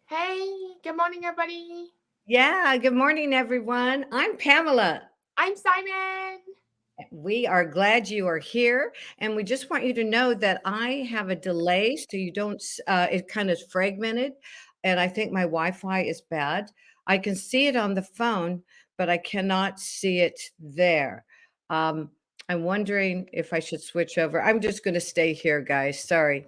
Hey, good morning, everybody. Yeah, good morning, everyone. I'm Pamela. I'm Simon. We are glad you are here. And we just want you to know that I have a delay, so you don't, it kind of fragmented. And I think my Wi Fi is bad. I can see it on the phone, but I cannot see it there. Um, I'm wondering if I should switch over. I'm just going to stay here, guys. Sorry.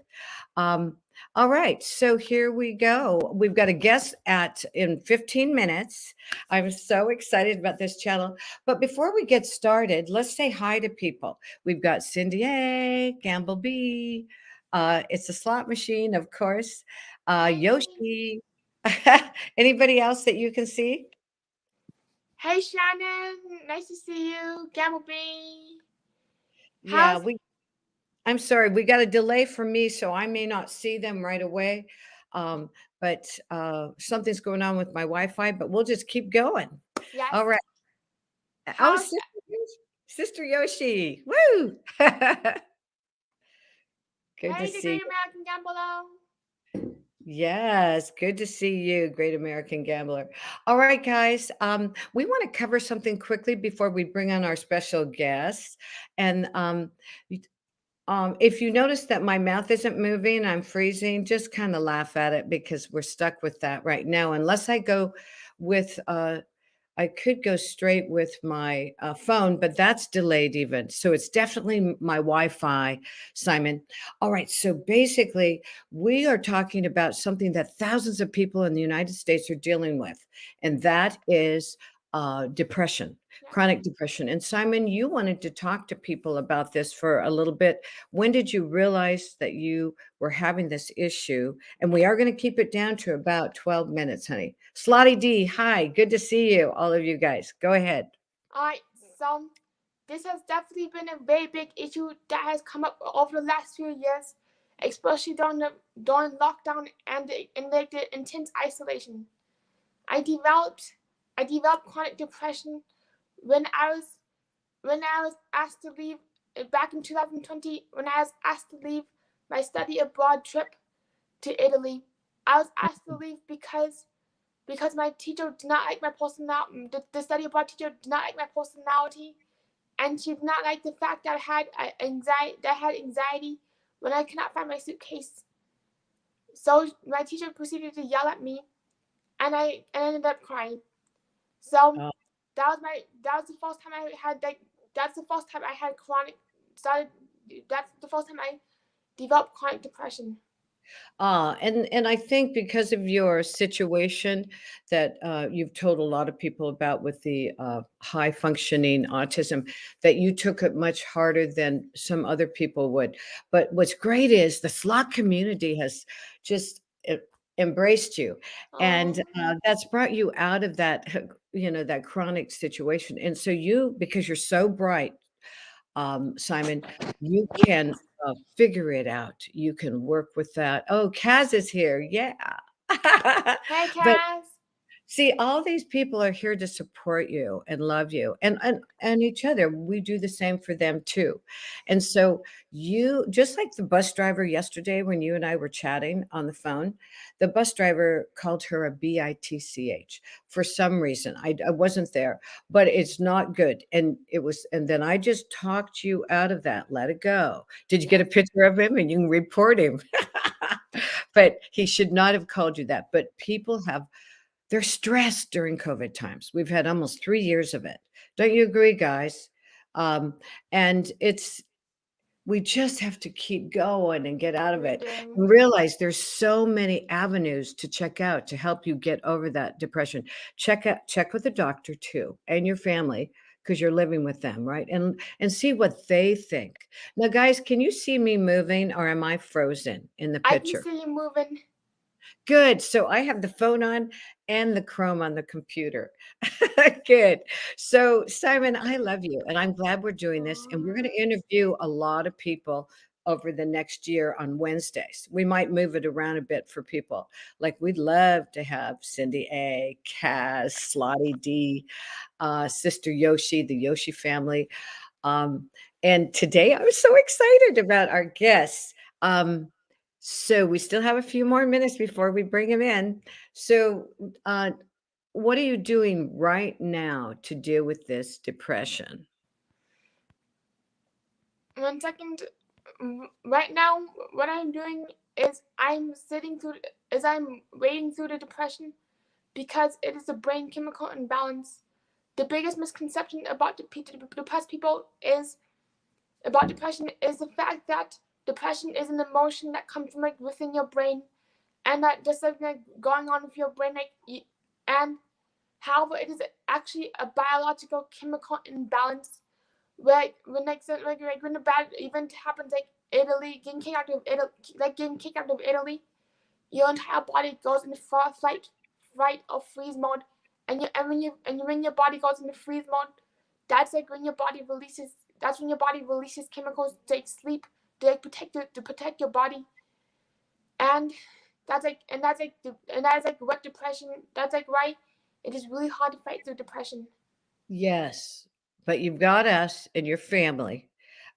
Um, all right, so here we go. We've got a guest at in 15 minutes. I'm so excited about this channel. But before we get started, let's say hi to people. We've got Cindy A, Gamble B. It's a slot machine, of course. Hey. Yoshi. Anybody else that you can see? Hey, Shannon. Nice to see you. Gamble B. Yeah, How's we I'm sorry, we got a delay for me, so I may not see them right away. Um, but something's going on with my Wi-Fi, but we'll just keep going. yes? All right. Oh, How's Sister Yoshi. Woo! Good to Hey, the see Great you. American Gambler? Yes, good to see you, great American gambler. All right, guys. We want to cover something quickly before we bring on our special guest. And if you notice that my mouth isn't moving, I'm freezing, just kind of laugh at it because we're stuck with that right now. Unless I go with, I could go straight with my phone, but that's delayed even. So it's definitely my Wi Fi, Simon. All right. So basically, we are talking about something that thousands of people in the United States are dealing with, and that is depression, Yes. chronic depression. And Simon, you wanted to talk to people about this for a little bit. When did you realize that you were having this issue? And we are going to keep it down to about 12 minutes, honey. Slotty D, hi, good to see you, all of you guys. Go ahead. Alright, so this has definitely been a very big issue that has come up over the last few years, especially during lockdown and the intense isolation. I developed I developed chronic depression when I was when I was asked to leave back in 2020, when I was asked to leave my study abroad trip to Italy. I was asked to leave because my teacher did not like my personality. The study abroad teacher did not like my personality, and she did not like the fact that I had anxiety when I could not find my suitcase. So my teacher proceeded to yell at me, and I ended up crying. So Oh. that was the first time I had like that's the first time I had chronic started that's the first time I developed chronic depression. And I think because of your situation that you've told a lot of people about with the high functioning autism, that you took it much harder than some other people would. But what's great is the slot community has just embraced you, and Oh, that's brought you out of that, that chronic situation. And so you, because you're so bright, Simon, you can figure it out. You can work with that. Oh, Kaz is here. Yeah. hey But Cass. see, all these people are here to support you and love you and each other. We do the same for them too. And so you, just like the bus driver yesterday when you and I were chatting on the phone, the bus driver called her a bitch for some reason. I wasn't there, but it's not good. And then I just talked you out of that. Let it go. Did you get a Yes. picture of him and you can report him? But he should not have called you that. But people have, they're stressed during COVID times. We've had almost 3 years of it. Don't you agree, guys? Um, and it's we just have to keep going and get out of We it do. and realize there's so many avenues to check out to help you get over that depression. Check with the doctor too and your family because you're living with them, right? And see what they think. Now, guys, can you see me moving or am I frozen in the I can picture? see you moving. Good. So I have the phone on and the Chrome on the computer. Good. So, Simon, I love you, and I'm glad we're doing this. And we're going to interview a lot of people over the next year on Wednesdays. We might move it around a bit for people. Like, we'd love to have Cindy A, Kaz, Slotty D, Sister Yoshi, the Yoshi family. Um, and today I was so excited about our guests. Um, So we still have a few more minutes before we bring him in. So, uh, what are you doing right now to deal with this depression? 1 second. Right now, what I'm doing is I'm wading through the depression because it is a brain chemical imbalance. The biggest misconception about depressed people is about depression is the fact that depression is an emotion that comes from like within your brain, and that just like going on with your brain, and however it is actually a biological chemical imbalance where when a bad event happens, like Italy getting kicked out of Italy, your entire body goes into flight or freeze mode, and when your body goes into freeze mode, that's like when your body releases. That's when your body releases chemicals to like sleep, to protect your body, and that is like what depression. That's like why it is really hard to fight through depression. Yes, but you've got us and your family.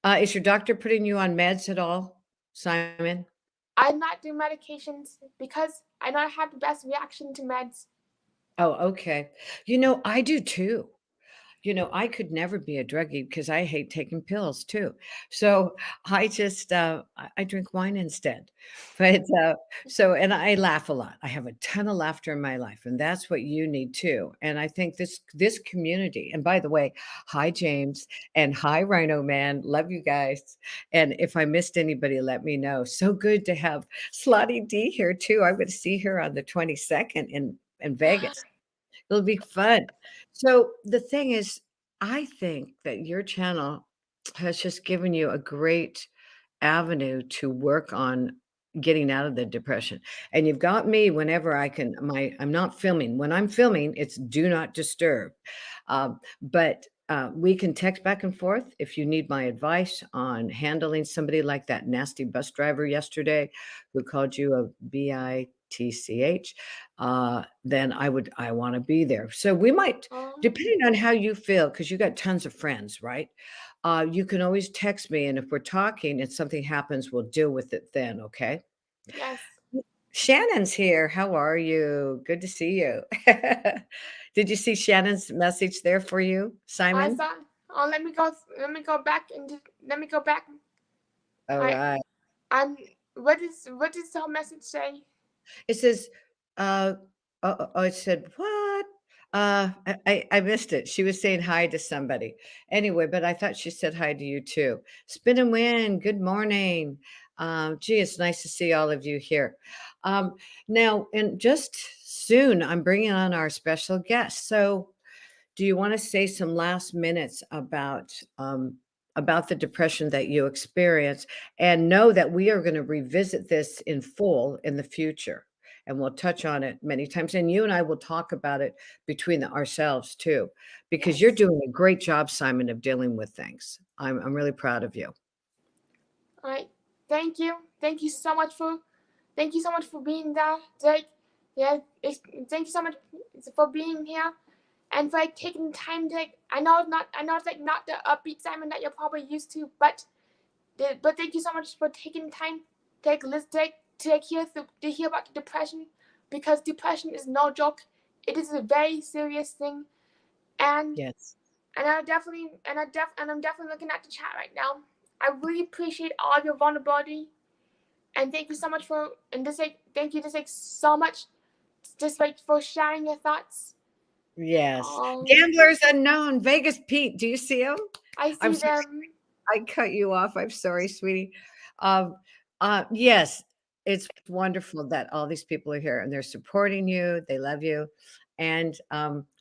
Is your doctor putting you on meds at all, Simon? I not do medications because I don't have the best reaction to meds. Oh, okay. I do too. I could never be a druggie because I hate taking pills too. So I drink wine instead. But and I laugh a lot. I have a ton of laughter in my life, and that's what you need too. And I think this community. And by the way, hi James and hi Rhino Man, love you guys. And if I missed anybody, let me know. So good to have Slotty D here too. I'm going to see her on the 22nd in Vegas. It'll be fun. So the thing is, I think that your channel has just given you a great avenue to work on getting out of the depression. And you've got me whenever I'm not filming. When I'm filming, it's do not disturb. But we can text back and forth if you need my advice on handling somebody like that nasty bus driver yesterday who called you a bitch. Then I want to be there. So we might, Oh, depending on how you feel, because you got tons of friends, right? You can always text me, and if we're talking and something happens, we'll deal with it then, okay? yes. Shannon's here. How are you? Good to see you. Did you see Shannon's message there for you, I Simon? saw. Oh, Let me go back and let me go back. All I right. and what does the message say? It says, uh, it said, what? I missed it. She was saying hi to somebody. Anyway, but I thought she said hi to you too. Spin and win. Good morning. Gee, it's nice to see all of you here. Um, Now, and just soon, I'm bringing on our special guest. So, do you want to say some last minutes about the depression that you experience, and know that we are going to revisit this in full in the future, and we'll touch on it many times, and you and I will talk about it between ourselves too, because you're Yes. doing a great job, Simon, of dealing with things. I'm really proud of you. All right. Thank you. Thank you so much for being there. Like, yeah. Thank you so much for being here and for like taking the time to like. I know it's like not the upbeat Simon that you're probably used to, but thank you so much for taking the time to like listen to hear about the depression, because depression is no joke. It is a very serious thing, and Yes. I'm definitely looking at the chat right now. I really appreciate all of your vulnerability, and thank you so much for and just like thank you just like so much just like for sharing your thoughts. Yes. Um, Gamblers Unknown, Vegas Pete. Do you see him? I I'm see so them. I cut you off. I'm sorry, sweetie. Um, yes, it's wonderful that all these people are here and they're supporting you. They love you. And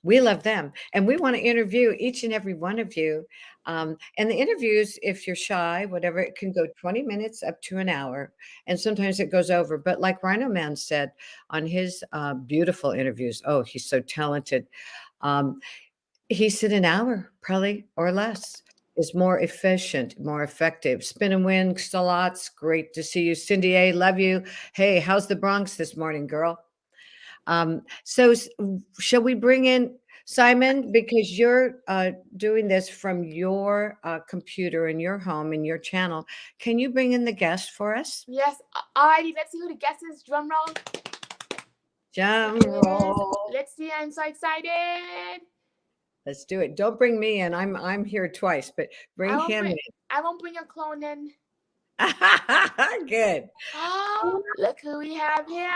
we love them. And we want to interview each and every one of you. And the interviews, if you're shy, whatever, it can go 20 minutes up to an hour. And sometimes it goes over. But like Rhino Man said on his beautiful interviews, oh, he's so talented. Um, he said an hour, probably, or less, is more efficient, more effective. Spin and win, Stalots, great to see you. Cindy A, love you. Hey, how's the Bronx this morning, girl? So shall we bring in? Simon, because you're doing this from your computer in your home, in your channel, can you bring in the guest for us? Yes. Alrighty, let's see who the guest is. Drum roll. Drum roll. Let's see. I'm so excited. Let's do it. Don't bring me in. I'm here twice, but bring him in. I won't bring a clone in. Good. Oh, look who we have here.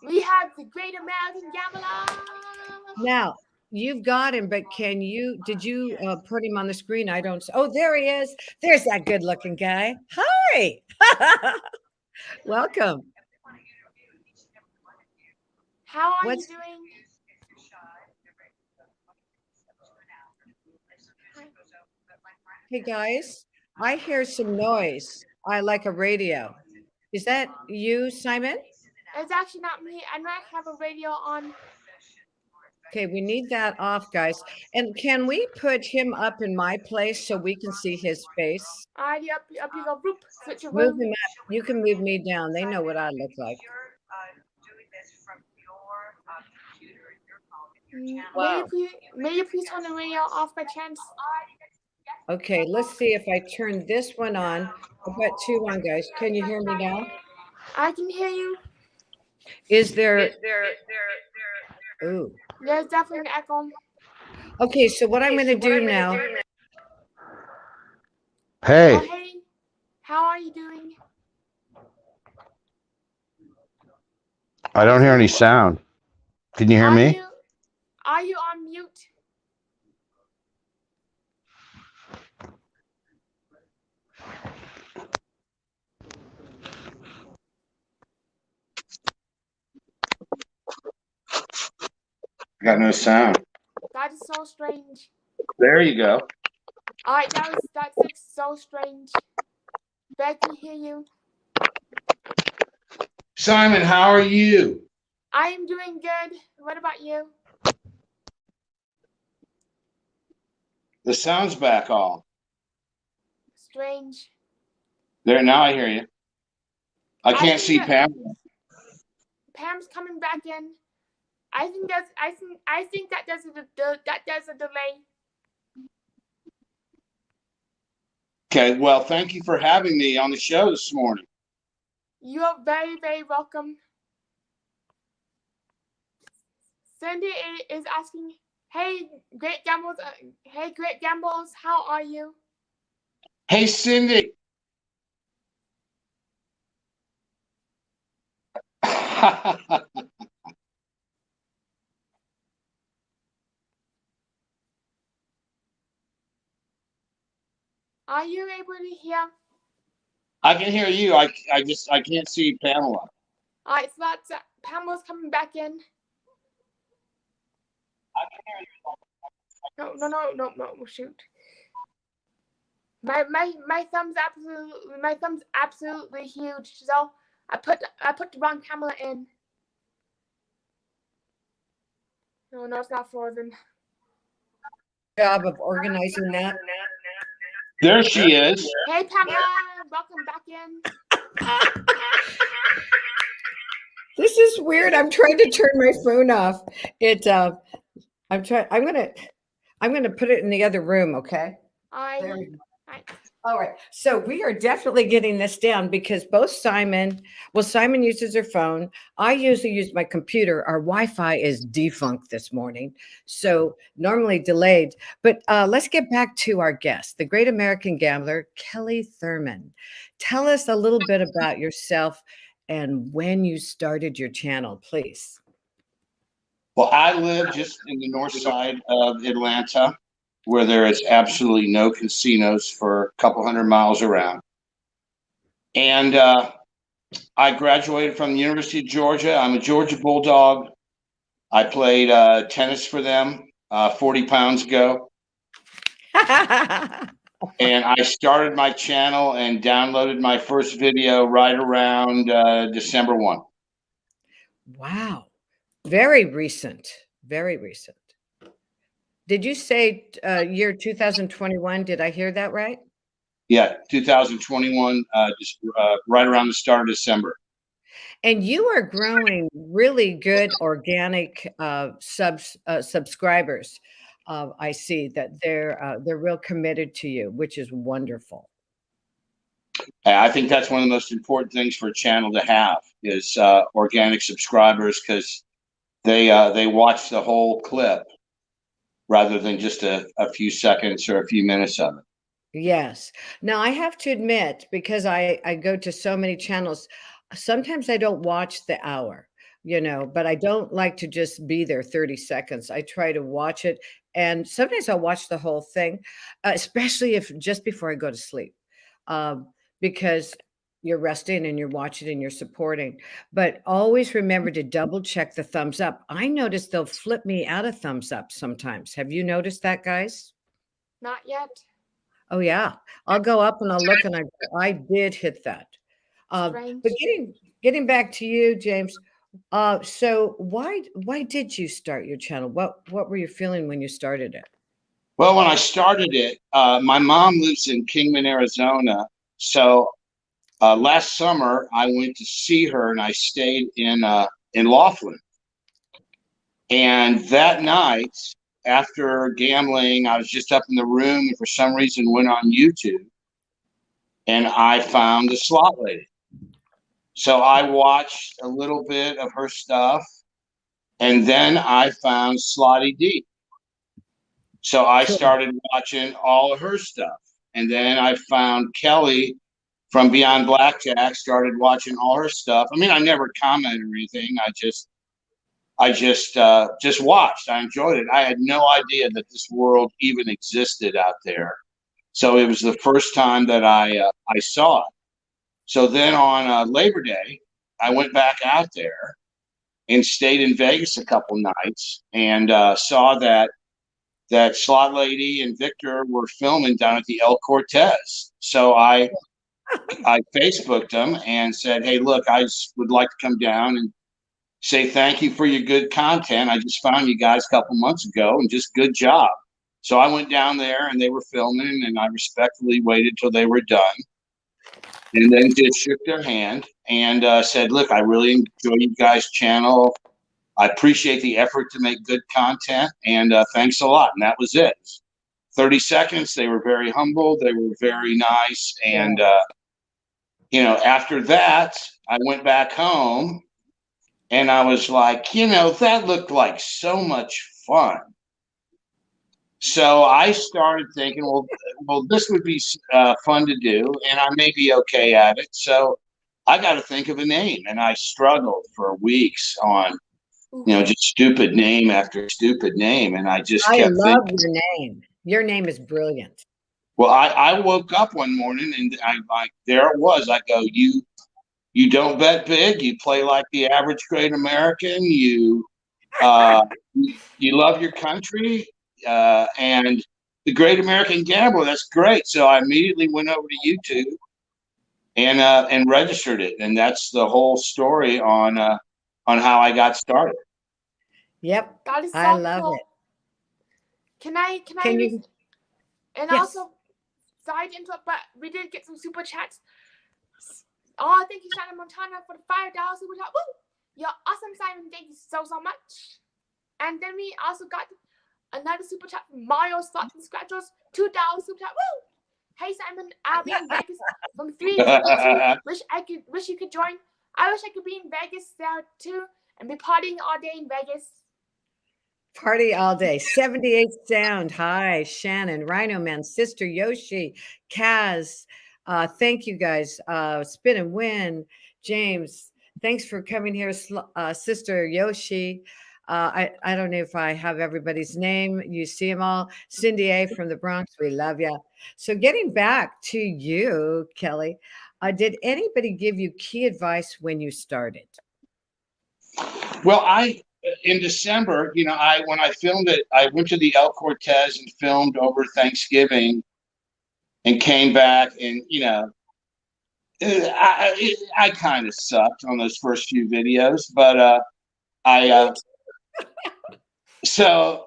We have the Great American Gambler. Now, you've got him, but did you put him on the screen? I don't. Oh, there he is. There's that good looking guy. Hi. Welcome. How are you doing? Hey guys, I hear some noise. I like a radio. Is that you, Simon? It's actually not me. I might have a radio on. Okay, we need that off, guys. And can we put him up in my place so we can see his face? Alrighty, up you go. Boop, switch your Move room. him up. You can move me down. They know what I look like. Wow. May you please turn the radio off by chance? Okay, let's see if I turn this one on. I've got two on, guys. Can you hear me now? I can hear you. Is there? Ooh. There's definitely an echo. Okay, so what I'm going to do now. Hey. Oh, hey. How are you doing? I don't hear any sound. Can you hear me? Are you on mute? I got no sound. That is so strange. There you go. All right, that's so strange. But I can hear you. Simon, how are you? I am doing good. What about you? The sound's back all. Strange. There, now I hear you. I can't see Pamela. Pam's coming back in. I think that does a delay. Okay, well, thank you for having me on the show this morning. You are very, very welcome. Cindy is asking, hey, Great Gambles, how are you? Hey, Cindy. Are you able to hear? I can hear you. I can't see Pamela. All right, so that's Pamela's coming back in. I can hear you. No, shoot. My thumb's absolutely huge. So I put the wrong camera in. No, it's not frozen. Job of organizing that. There she is. Hey Pamela, welcome back in. This is weird. I'm trying to turn my phone off. I'm gonna put it in the other room, okay? Right. All right. So we are definitely getting this down because both Simon uses her phone. I usually use my computer. Our Wi-Fi is defunct this morning, so normally delayed. But let's get back to our guest, the Great American Gambler, Kelly Thurman. Tell us a little bit about yourself and when you started your channel, please. Well, I live just in the north side of Atlanta, where there is absolutely no casinos for a couple hundred miles around. And I graduated from the University of Georgia. I'm a Georgia Bulldog. I played tennis for them 40 pounds ago. And I started my channel and downloaded my first video right around December 1. Wow. Very recent. Very recent. Did you say year 2021? Did I hear that right? Yeah, 2021, just right around the start of December. And you are growing really good organic subscribers. I see that they're real committed to you, which is wonderful. I think that's one of the most important things for a channel to have is organic subscribers, because they watch the whole clip rather than just a few seconds or a few minutes of it. Yes. Now I have to admit, because I go to so many channels, sometimes I don't watch the hour, but I don't like to just be there 30 seconds. I try to watch it, and sometimes I'll watch the whole thing, especially if just before I go to sleep, because you're resting and you're watching and you're supporting. But always remember to double check the thumbs up. I notice they'll flip me out of thumbs up sometimes. Have you noticed that, guys? Not yet. Oh yeah, I'll go up and I'll look and I did hit that. Strange. But getting back to you, James. So why did you start your channel? What were you feeling when you started it? Well, when I started it, my mom lives in Kingman, Arizona. So last summer I went to see her, and I stayed in Laughlin. And that night, after gambling, I was just up in the room and for some reason went on YouTube, and I found the slot lady. So I watched a little bit of her stuff, and then I found Slotty D. So I Cool. started watching all of her stuff. And then I found Kelly from Beyond Blackjack, started watching all her stuff. I mean, I never commented or anything. I just watched. I enjoyed it. I had no idea that this world even existed out there. So it was the first time that I saw it. So then on Labor Day, I went back out there and stayed in Vegas a couple nights, and saw that Slot Lady and Victor were filming down at the El Cortez. So I Facebooked them and said, "Hey, look, I would like to come down and say thank you for your good content. I just found you guys a couple months ago, and just good job." So I went down there and they were filming, and I respectfully waited till they were done, and then just shook their hand and said, "Look, I really enjoy you guys' channel. I appreciate the effort to make good content, and thanks a lot." And that was it. 30 seconds. They were very humble. They were very nice. And, after that, I went back home and I was like, that looked like so much fun. So I started thinking, well, this would be fun to do, and I may be okay at it. So I got to think of a name, and I struggled for weeks on, just stupid name after stupid name, and I just kept thinking. I love your name. Your name is brilliant. Well, I woke up one morning and there it was. I go, you don't bet big. You play like the average great American. You love your country. And the Great American Gambler. That's great. So I immediately went over to YouTube and registered it, and that's the whole story on how I got started. Yep, That is so I love cool. it. Can I? You? And Yes. also, sorry to interrupt, but we did get some super chats. Oh, thank you, Shannon Montana, for the $5 super chat. Woo! You're awesome, Simon. Thank you so much. And then we also got another super chat from Mario Slots and Scratchers, $2 super chat. Woo! Hey Simon, I'll be in Vegas from 3 to 2. Wish you could join. I wish I could be in Vegas there too and be partying all day in Vegas. Party all day. 78 Sound. Hi, Shannon, Rhino Man, Sister Yoshi, Kaz. Thank you guys. Spin and Win, James. Thanks for coming here, Sister Yoshi. I don't know if I have everybody's name. You see them all. Cindy A from the Bronx. We love you. So getting back to you, Kelly, did anybody give you key advice when you started? Well, in December, when I filmed it, I went to the El Cortez and filmed over Thanksgiving and came back, and, I kind of sucked on those first few videos, but so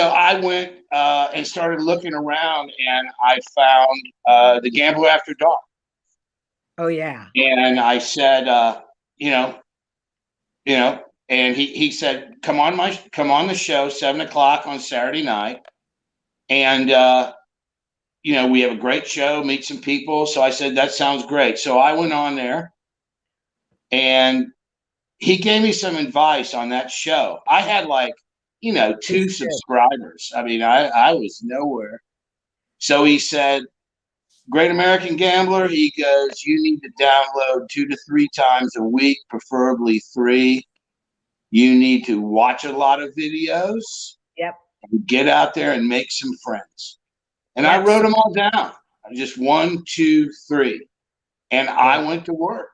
I went and started looking around, and I found The Gambler After Dark. Oh, yeah. And I said, you know, you know, and he said, come on the show, 7 o'clock on Saturday night. And, we have a great show, meet some people. So I said, that sounds great. So I went on there and he gave me some advice on that show. I had like, 2 subscribers. I mean, I was nowhere. So he said, Great American Gambler, he goes, you need to download 2 to 3 times a week, preferably 3. You need to watch a lot of videos. Yep. And get out there and make some friends. And I Yep. wrote them all down. Just 1, 2, 3. And I went to work.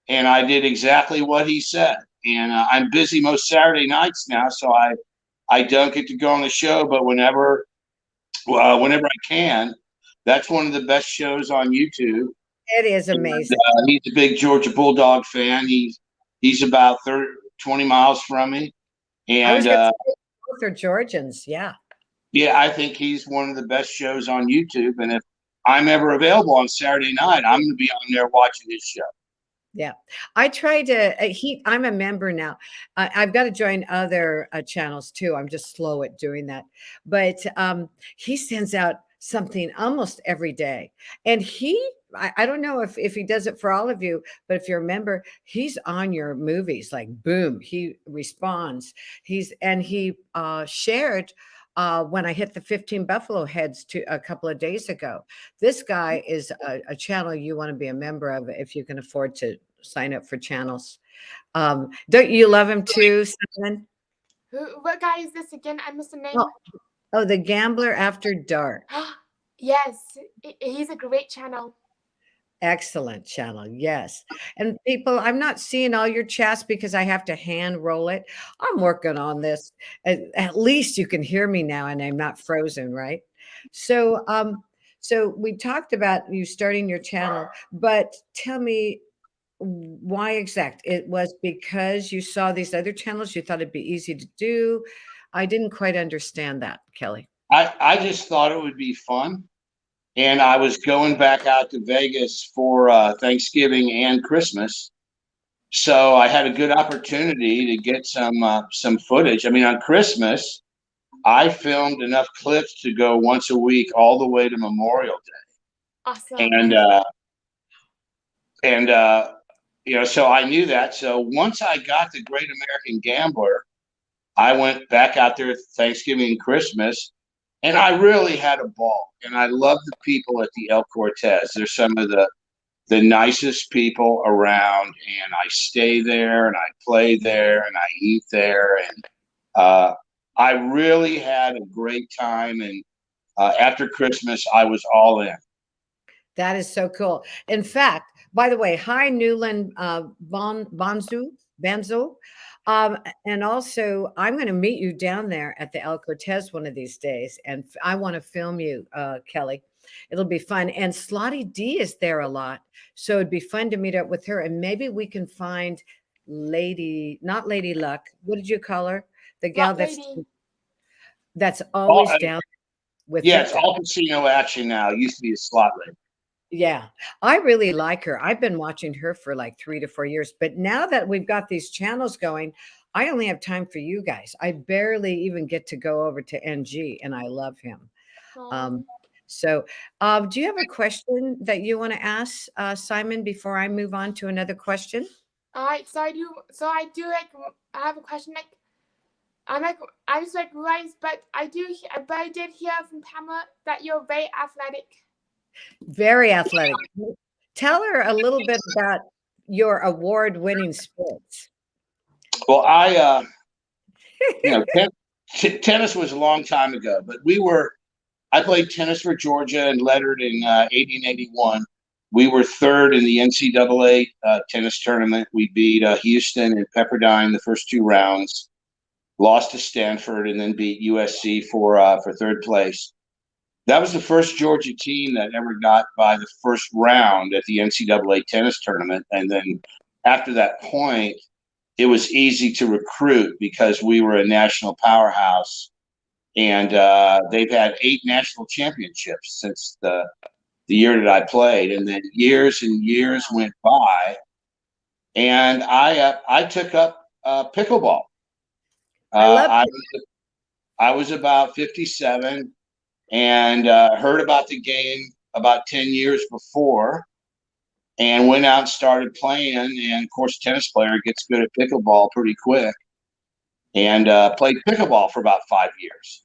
And I did exactly what he said. And I'm busy most Saturday nights now, so I don't get to go on the show. But whenever I can, that's one of the best shows on YouTube. It is amazing. And, he's a big Georgia Bulldog fan. He's about 20 miles from me. And I was going to say both are Georgians. Yeah. Yeah, I think he's one of the best shows on YouTube. And if I'm ever available on Saturday night, I'm going to be on there watching his show. Yeah, I try to. I'm a member now. I've got to join other channels too. I'm just slow at doing that. But he sends out something almost every day, and I don't know if he does it for all of you, but if you're a member, he's on your movies. Like boom, he responds. He shared. When I hit the 15 Buffalo Heads a couple of days ago. This guy is a channel you want to be a member of if you can afford to sign up for channels. Don't you love him too, Simon? What guy is this again? I missed the name. Oh, The Gambler After Dark. Yes, he's a great channel. Excellent channel. Yes. And people, I'm not seeing all your chats because I have to hand roll it. I'm working on this. At least you can hear me now and I'm not frozen, right? So, we talked about you starting your channel, but tell me why it was because you saw these other channels, you thought it'd be easy to do. I didn't quite understand that, Kelly. I just thought it would be fun. And I was going back out to Vegas for Thanksgiving and Christmas. So I had a good opportunity to get some footage. I mean, on Christmas, I filmed enough clips to go once a week all the way to Memorial Day. Awesome. And so I knew that. So once I got the Great American Gambler, I went back out there Thanksgiving and Christmas. And I really had a ball, and I love the people at the El Cortez. They're some of the nicest people around, and I stay there, and I play there, and I eat there, and I really had a great time. And after Christmas, I was all in. That is so cool. In fact, by the way, hi Newland Banzo. And also, I'm going to meet you down there at the El Cortez one of these days. And I want to film you, Kelly. It'll be fun. And Slotty D is there a lot. So it'd be fun to meet up with her. And maybe we can find not Lady Luck. What did you call her? The gal that's always down with. Yeah, it's all casino action now. It used to be a slot lady. Yeah, I really like her. I've been watching her for like 3 to 4 years. But now that we've got these channels going, I only have time for you guys. I barely even get to go over to NG, and I love him. Do you have a question that you want to ask Simon before I move on to another question? All right, so I have a question. I just realized, but I did hear from Pamela that you're very athletic. Very athletic. Tell her a little bit about your award-winning sports. Well, tennis was a long time ago, but I played tennis for Georgia and lettered in 80 and 81. We were third in the NCAA tennis tournament. We beat Houston and Pepperdine the first 2 rounds, lost to Stanford, and then beat USC for third place. That was the first Georgia team that ever got by the first round at the NCAA tennis tournament. And then after that point, it was easy to recruit because we were a national powerhouse. And they've had 8 national championships since the year that I played. And then years and years went by. and I took up pickleball. I love I, it. I was about 57 and heard about the game about 10 years before and went out and started playing. And of course, a tennis player gets good at pickleball pretty quick and played pickleball for about 5 years.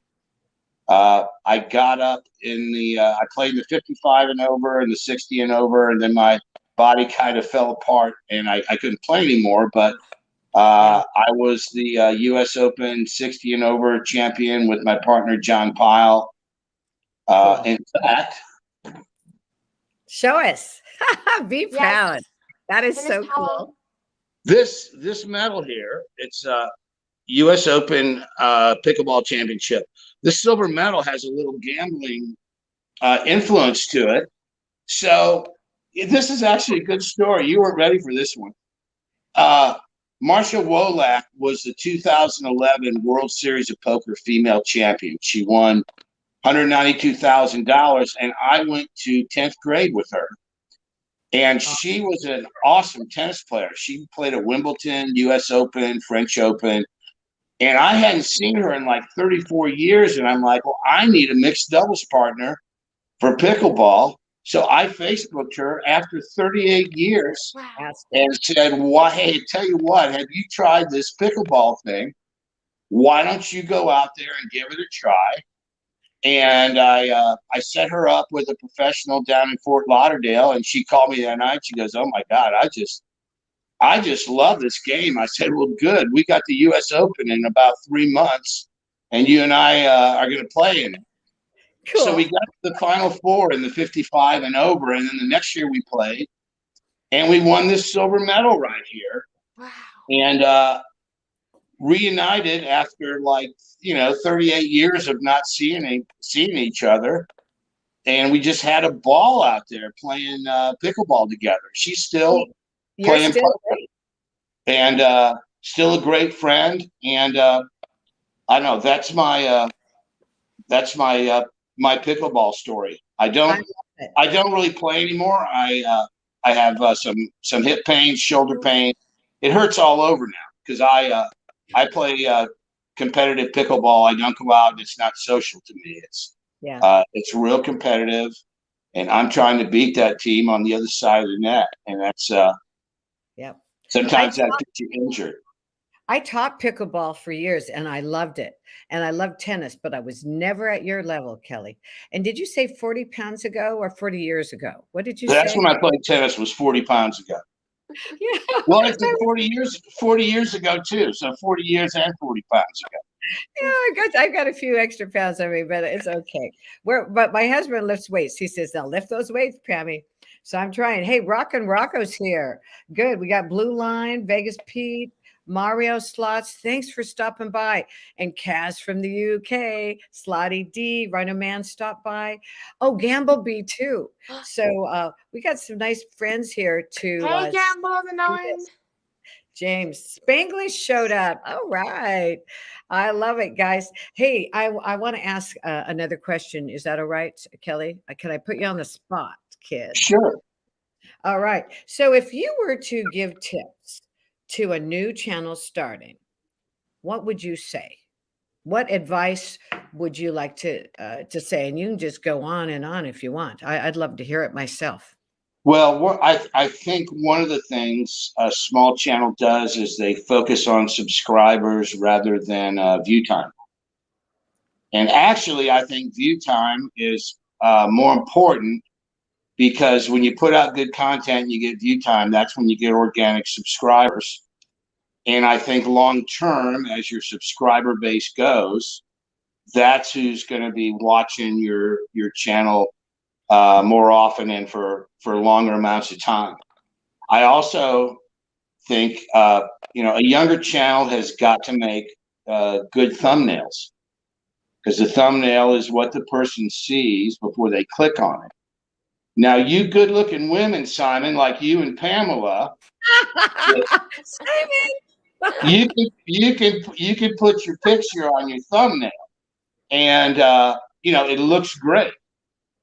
I got up in I played in the 55 and over and the 60 and over, and then my body kind of fell apart and I couldn't play anymore. But I was the U.S. Open 60 and over champion with my partner, John Pyle. Cool. In fact, Show us. Be Yes. proud. That is Tennis so Palo. cool. this medal here, it's U.S. Open pickleball championship. This silver medal has a little gambling influence to it. So this is actually a good story. You weren't ready for this one. Marsha Wolak was the 2011 World Series of Poker female champion. She won $192,000, and I went to 10th grade with her. And she was an awesome tennis player. She played at Wimbledon, U.S. Open, French Open. And I hadn't seen her in like 34 years. And I'm like, well, I need a mixed doubles partner for pickleball. So I Facebooked her after 38 years Wow. and said, "Why? Hey, tell you what, have you tried this pickleball thing? Why don't you go out there and give it a try?" And I set her up with a professional down in Fort Lauderdale, and she called me that night. She goes, "Oh my God, I just love this game." I said, "Well, good. We got the U.S. Open in about 3 months, and you and I are going to play in it." Cool. So we got to the Final Four in the 55 and over, and then the next year we played, and we won this silver medal right here. Wow. And reunited after 38 years of not seeing each other, and we just had a ball out there playing pickleball together. She's still You're playing still poker and still a great friend. And I don't know, that's my my pickleball story. I don't really play anymore. I have some hip pain, shoulder pain. It hurts all over now because I play competitive pickleball. I don't go out, and it's not social to me. It's real competitive, and I'm trying to beat that team on the other side of the net, and that's sometimes that gets you injured. I taught pickleball for years and I loved it. And I loved tennis, but I was never at your level, Kelly. And did you say 40 pounds ago or 40 years ago? What did you say? That's when I played tennis, was 40 pounds ago. Yeah. Well, it's 40 years ago too. So 40 years and 40 pounds ago. Yeah, I've got a few extra pounds on me, but it's okay. But my husband lifts weights. He says, "Now lift those weights, Pammy." So I'm trying. Hey, Rocco's here. Good. We got Blue Line, Vegas Pete, Mario Slots. Thanks for stopping by. And Kaz from the UK, Slotty D, Rhino Man stopped by. Oh, Gamble B too. So we got some nice friends here to. Hey, Gamble the Nine. James Spanglish showed up. All right. I love it, guys. Hey, I want to ask another question. Is that all right, Kelly? Can I put you on the spot, kid? Sure. All right. So if you were to give tips to a new channel starting, what would you say? What advice would you like to say? And you can just go on and on if you want. I'd love to hear it myself. Well, I think one of the things a small channel does is they focus on subscribers rather than view time. And actually, I think view time is more important because when you put out good content, you get view time. That's when you get organic subscribers. And I think long term, as your subscriber base goes, that's who's going to be watching your channel more often and for longer amounts of time. I also think a younger channel has got to make good thumbnails, because the thumbnail is what the person sees before they click on it. Now, you good-looking women, Simon, like you and Pamela, you can put your picture on your thumbnail, and it looks great.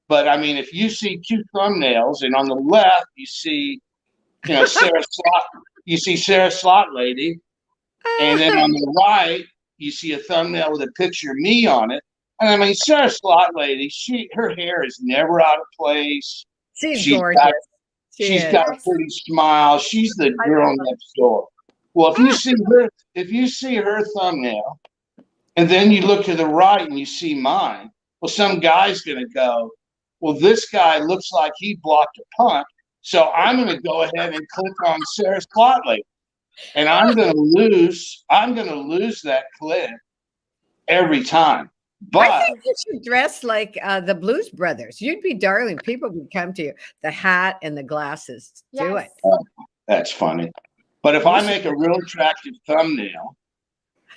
But I mean, if you see two thumbnails, and on the left you see, Sarah you see Sarah Slot Lady, and then on the right, you see a thumbnail with a picture of me on it. And I mean, Sarah Slot Lady, her hair is never out of place. She's She's gorgeous. got She is. got a pretty smile. She's the I girl love her. next door. Well, if you see her thumbnail, and then you look to the right and you see mine, well, some guy's gonna go, well, this guy looks like he blocked a punt, so I'm gonna go ahead and click on Sarah Slot Lady. And I'm gonna lose that clip every time. I But think you should dress like the Blues Brothers. You'd be darling. People would come to you. The hat and the glasses. Do it. Yes. that's funny. But if I make a real attractive thumbnail,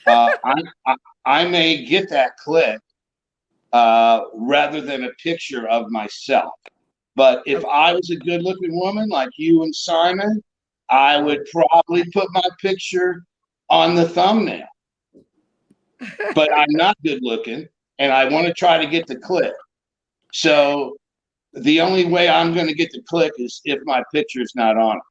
I may get that clip rather than a picture of myself. But if I was a good-looking woman like you and Simon, I would probably put my picture on the thumbnail. But I'm not good-looking, and I want to try to get the click. So the only way I'm going to get the click is if my picture's not on it.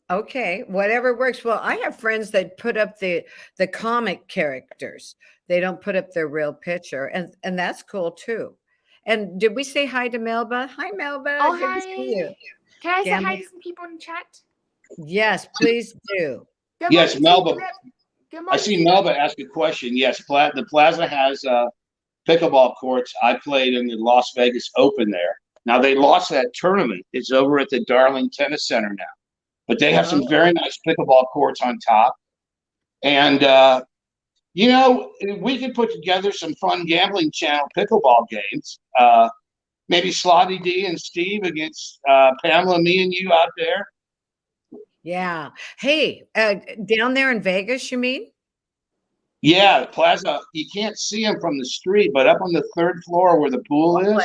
Okay, whatever works. Well, I have friends that put up the comic characters. They don't put up their real picture, and that's cool too. And did we say hi to Melba? Hi, Melba. Oh, Good hi. to see you. Can I say Gamma. hi to some people in the chat? Yes, please do. Good Yes, morning, Melba. Flip. Good I morning, see Flip. Melba ask a question. Yes, the Plaza has pickleball courts. I played in the Las Vegas Open there. Now, they lost that tournament. It's over at the Darling Tennis Center now. But they have some very nice pickleball courts on top. And, you know, we could put together some fun gambling channel pickleball games. Maybe Slotty D and Steve against Pamela, me and you out there. Yeah. Hey, down there in Vegas, you mean? Yeah, Plaza, you can't see them from the street, but up on the third floor where the pool is,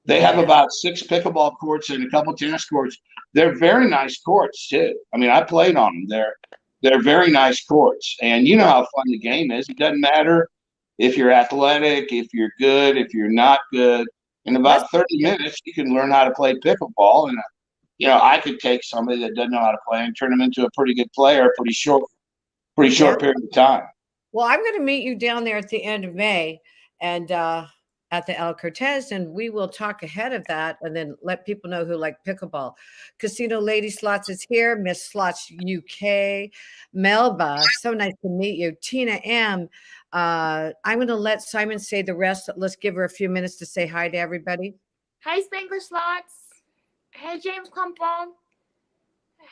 they have about 6 pickleball courts and a couple tennis courts. They're very nice courts too. I mean, I played on them. They're very nice courts, and you know how fun the game is. It doesn't matter if you're athletic, if you're good, if you're not good. In about 30 minutes, you can learn how to play pickleball, and you know, I could take somebody that doesn't know how to play and turn them into a pretty good player, pretty short period of time. Well, I'm going to meet you down there at the end of May, and at the El Cortez, and we will talk ahead of that and then let people know who like pickleball. Casino Lady Slots is here. Miss Slots UK. Melba, so nice to meet you. Tina M. I'm going to let Simon say the rest. Let's give her a few minutes to say hi to everybody. Hi, Spangler Slots. Hey, James Crumpon.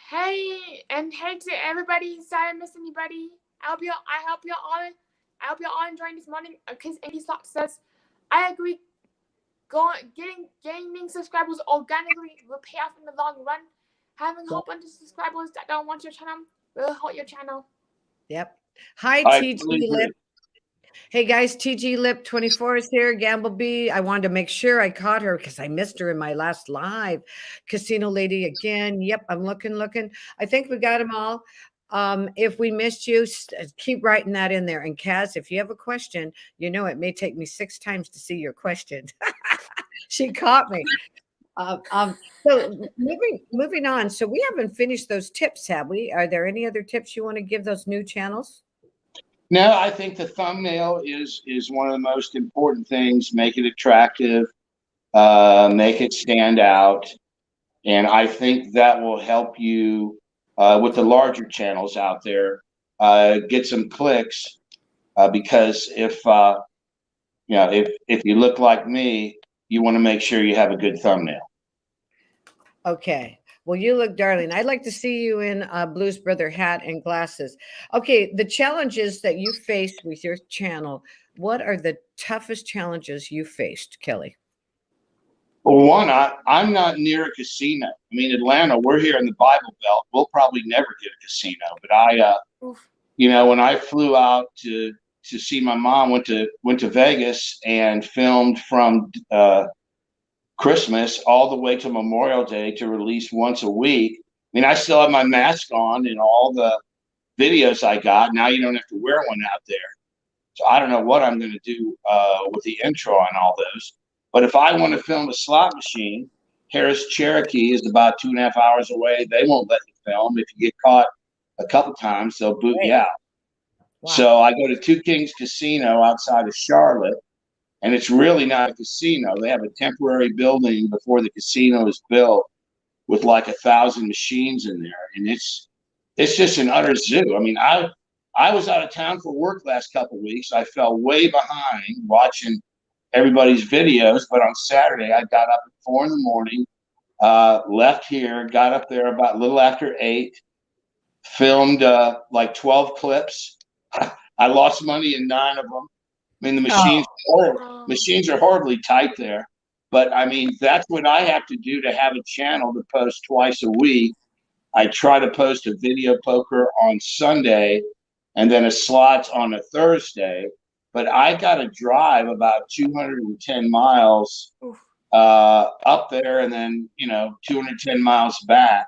Hey, and hey to everybody. Sorry I missed anybody. I hope you're all enjoying this morning. Because Andy Slot says, I agree. Gaining subscribers organically will pay off in the long run. Having a whole bunch of subscribers that don't want your channel will hurt your channel. Yep. Hi, TG Lip. Hey guys, TG Lip 24 is here. Gamble B. I wanted to make sure I caught her because I missed her in my last live. Casino Lady again. Yep, I'm looking. I think we got them all. If we missed you, keep writing that in there. And Kaz, if you have a question, you know it may take me 6 times to see your question. She caught me. So moving on. So we haven't finished those tips, have we? Are there any other tips you want to give those new channels? No, I think the thumbnail is one of the most important things. Make it attractive, make it stand out, and I think that will help you with the larger channels out there get some clicks. Because if you look like me, you want to make sure you have a good thumbnail. Okay. Well, you look darling. I'd like to see you in a Blues Brother hat and glasses. Okay. The challenges that you faced with your channel, what are the toughest challenges you faced, Kelly? Well, one, I'm not near a casino. I mean, Atlanta, we're here in the Bible Belt. We'll probably never get a casino. But when I flew out to see my mom, went to Vegas and filmed from Christmas all the way to Memorial Day to release once a week. I mean, I still have my mask on in all the videos I got. Now you don't have to wear one out there. So I don't know what I'm going to do with the intro on all those. But if I want to film a slot machine, Harris Cherokee is about 2.5 hours away. They won't let me film. If you get caught a couple times, they'll boot you out. Wow. So I go to Two Kings Casino outside of Charlotte, and it's really not a casino. They have a temporary building before the casino is built with like 1,000 machines in there, and it's just an utter zoo. I mean, I was out of town for work last couple of weeks. I fell way behind watching everybody's videos, but on Saturday I got up at 4 a.m, left here, got up there about a little after 8, filmed like 12 clips. I lost money in 9 of them. I mean, the machines are horribly tight there. But I mean, that's what I have to do to have a channel to post twice a week. I try to post a video poker on Sunday and then a slots on a Thursday. But I got to drive about 210 miles up there and then, 210 miles back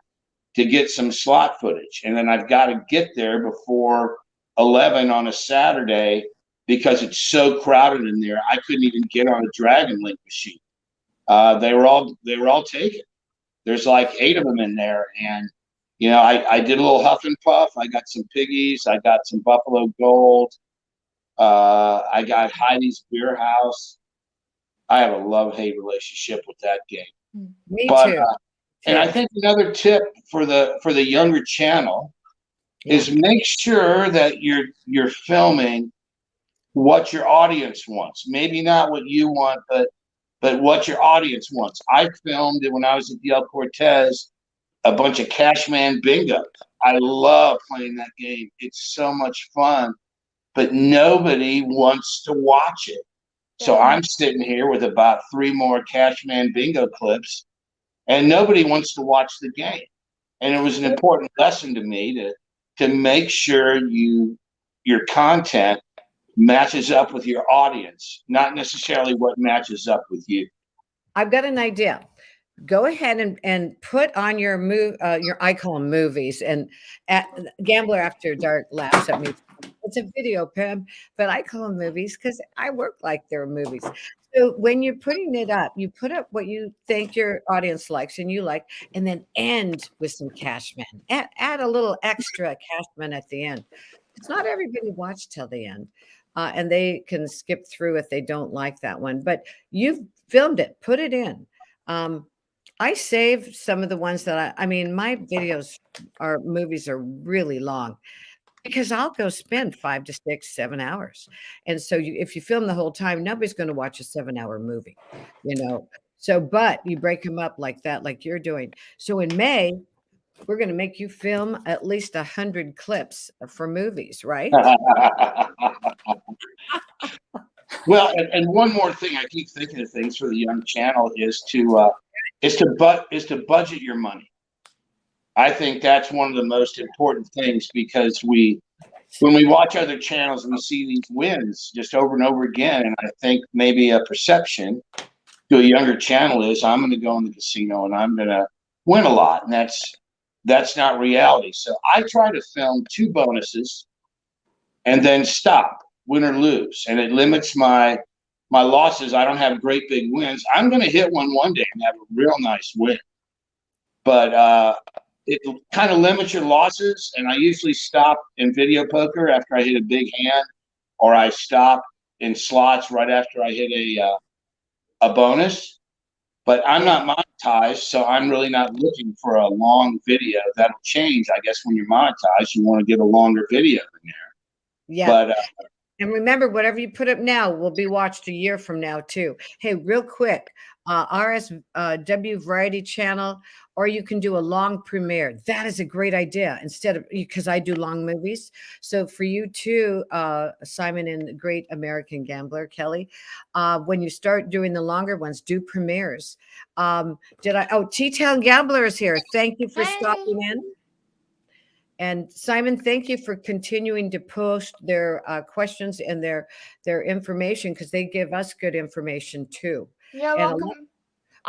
to get some slot footage. And then I've got to get there before 11 on a Saturday because it's so crowded in there. I couldn't even get on a Dragon Link machine. They were all taken. There's like 8 of them in there. And, I did a little huff and puff. I got some piggies. I got some Buffalo Gold. I got Heidi's Beer House. I have a love-hate relationship with that game. Me too. And I think another tip for the younger channel is make sure that you're filming what your audience wants. Maybe not what you want, but what your audience wants. I filmed it when I was at the El Cortez, a bunch of Cashman Bingo. I love playing that game. It's so much fun, but nobody wants to watch it. So I'm sitting here with about 3 more Cashman Bingo clips, and nobody wants to watch the game. And it was an important lesson to me to make sure your content matches up with your audience, not necessarily what matches up with you. I've got an idea. Go ahead and put on your I call them movies, and Gambler After Dark laughs at me. It's a video, Pam, but I call them movies because I work like they're movies. So when you're putting it up, you put up what you think your audience likes and you like, and then end with some Cashman. Add a little extra Cashman at the end. It's not everybody watch till the end, and they can skip through if they don't like that one. But you've filmed it, put it in. I saved some of the ones that I mean, my movies are really long because I'll go spend 5 to 6, 7 hours. And so if you film the whole time, nobody's going to watch a 7-hour movie, So, but you break them up like that, like you're doing. So in May, we're going to make you film at least 100 clips for movies, right? Well, and one more thing, I keep thinking of things for the young channel is to budget your money. I think that's one of the most important things because when we watch other channels, we see these wins just over and over again. And I think maybe a perception to a younger channel is I'm going to go in the casino and I'm going to win a lot. And that's not reality. So I try to film 2 bonuses and then stop, win or lose. And it limits my losses. I don't have great big wins. I'm going to hit one day and have a real nice win. But it kind of limits your losses. And I usually stop in video poker after I hit a big hand, or I stop in slots right after I hit a bonus. But I'm not monetized, so I'm really not looking for a long video. That'll change, I guess, when you're monetized. You want to get a longer video in there. Yeah. But and remember, whatever you put up now will be watched a year from now, too. Hey, real quick, RSW Variety Channel, or you can do a long premiere. That is a great idea because I do long movies. So for you too, Simon and the Great American Gambler, Kelly, when you start doing the longer ones, do premieres. T-Town Gambler is here. Thank you for stopping in. And Simon, thank you for continuing to post their questions and their information because they give us good information too. You're welcome.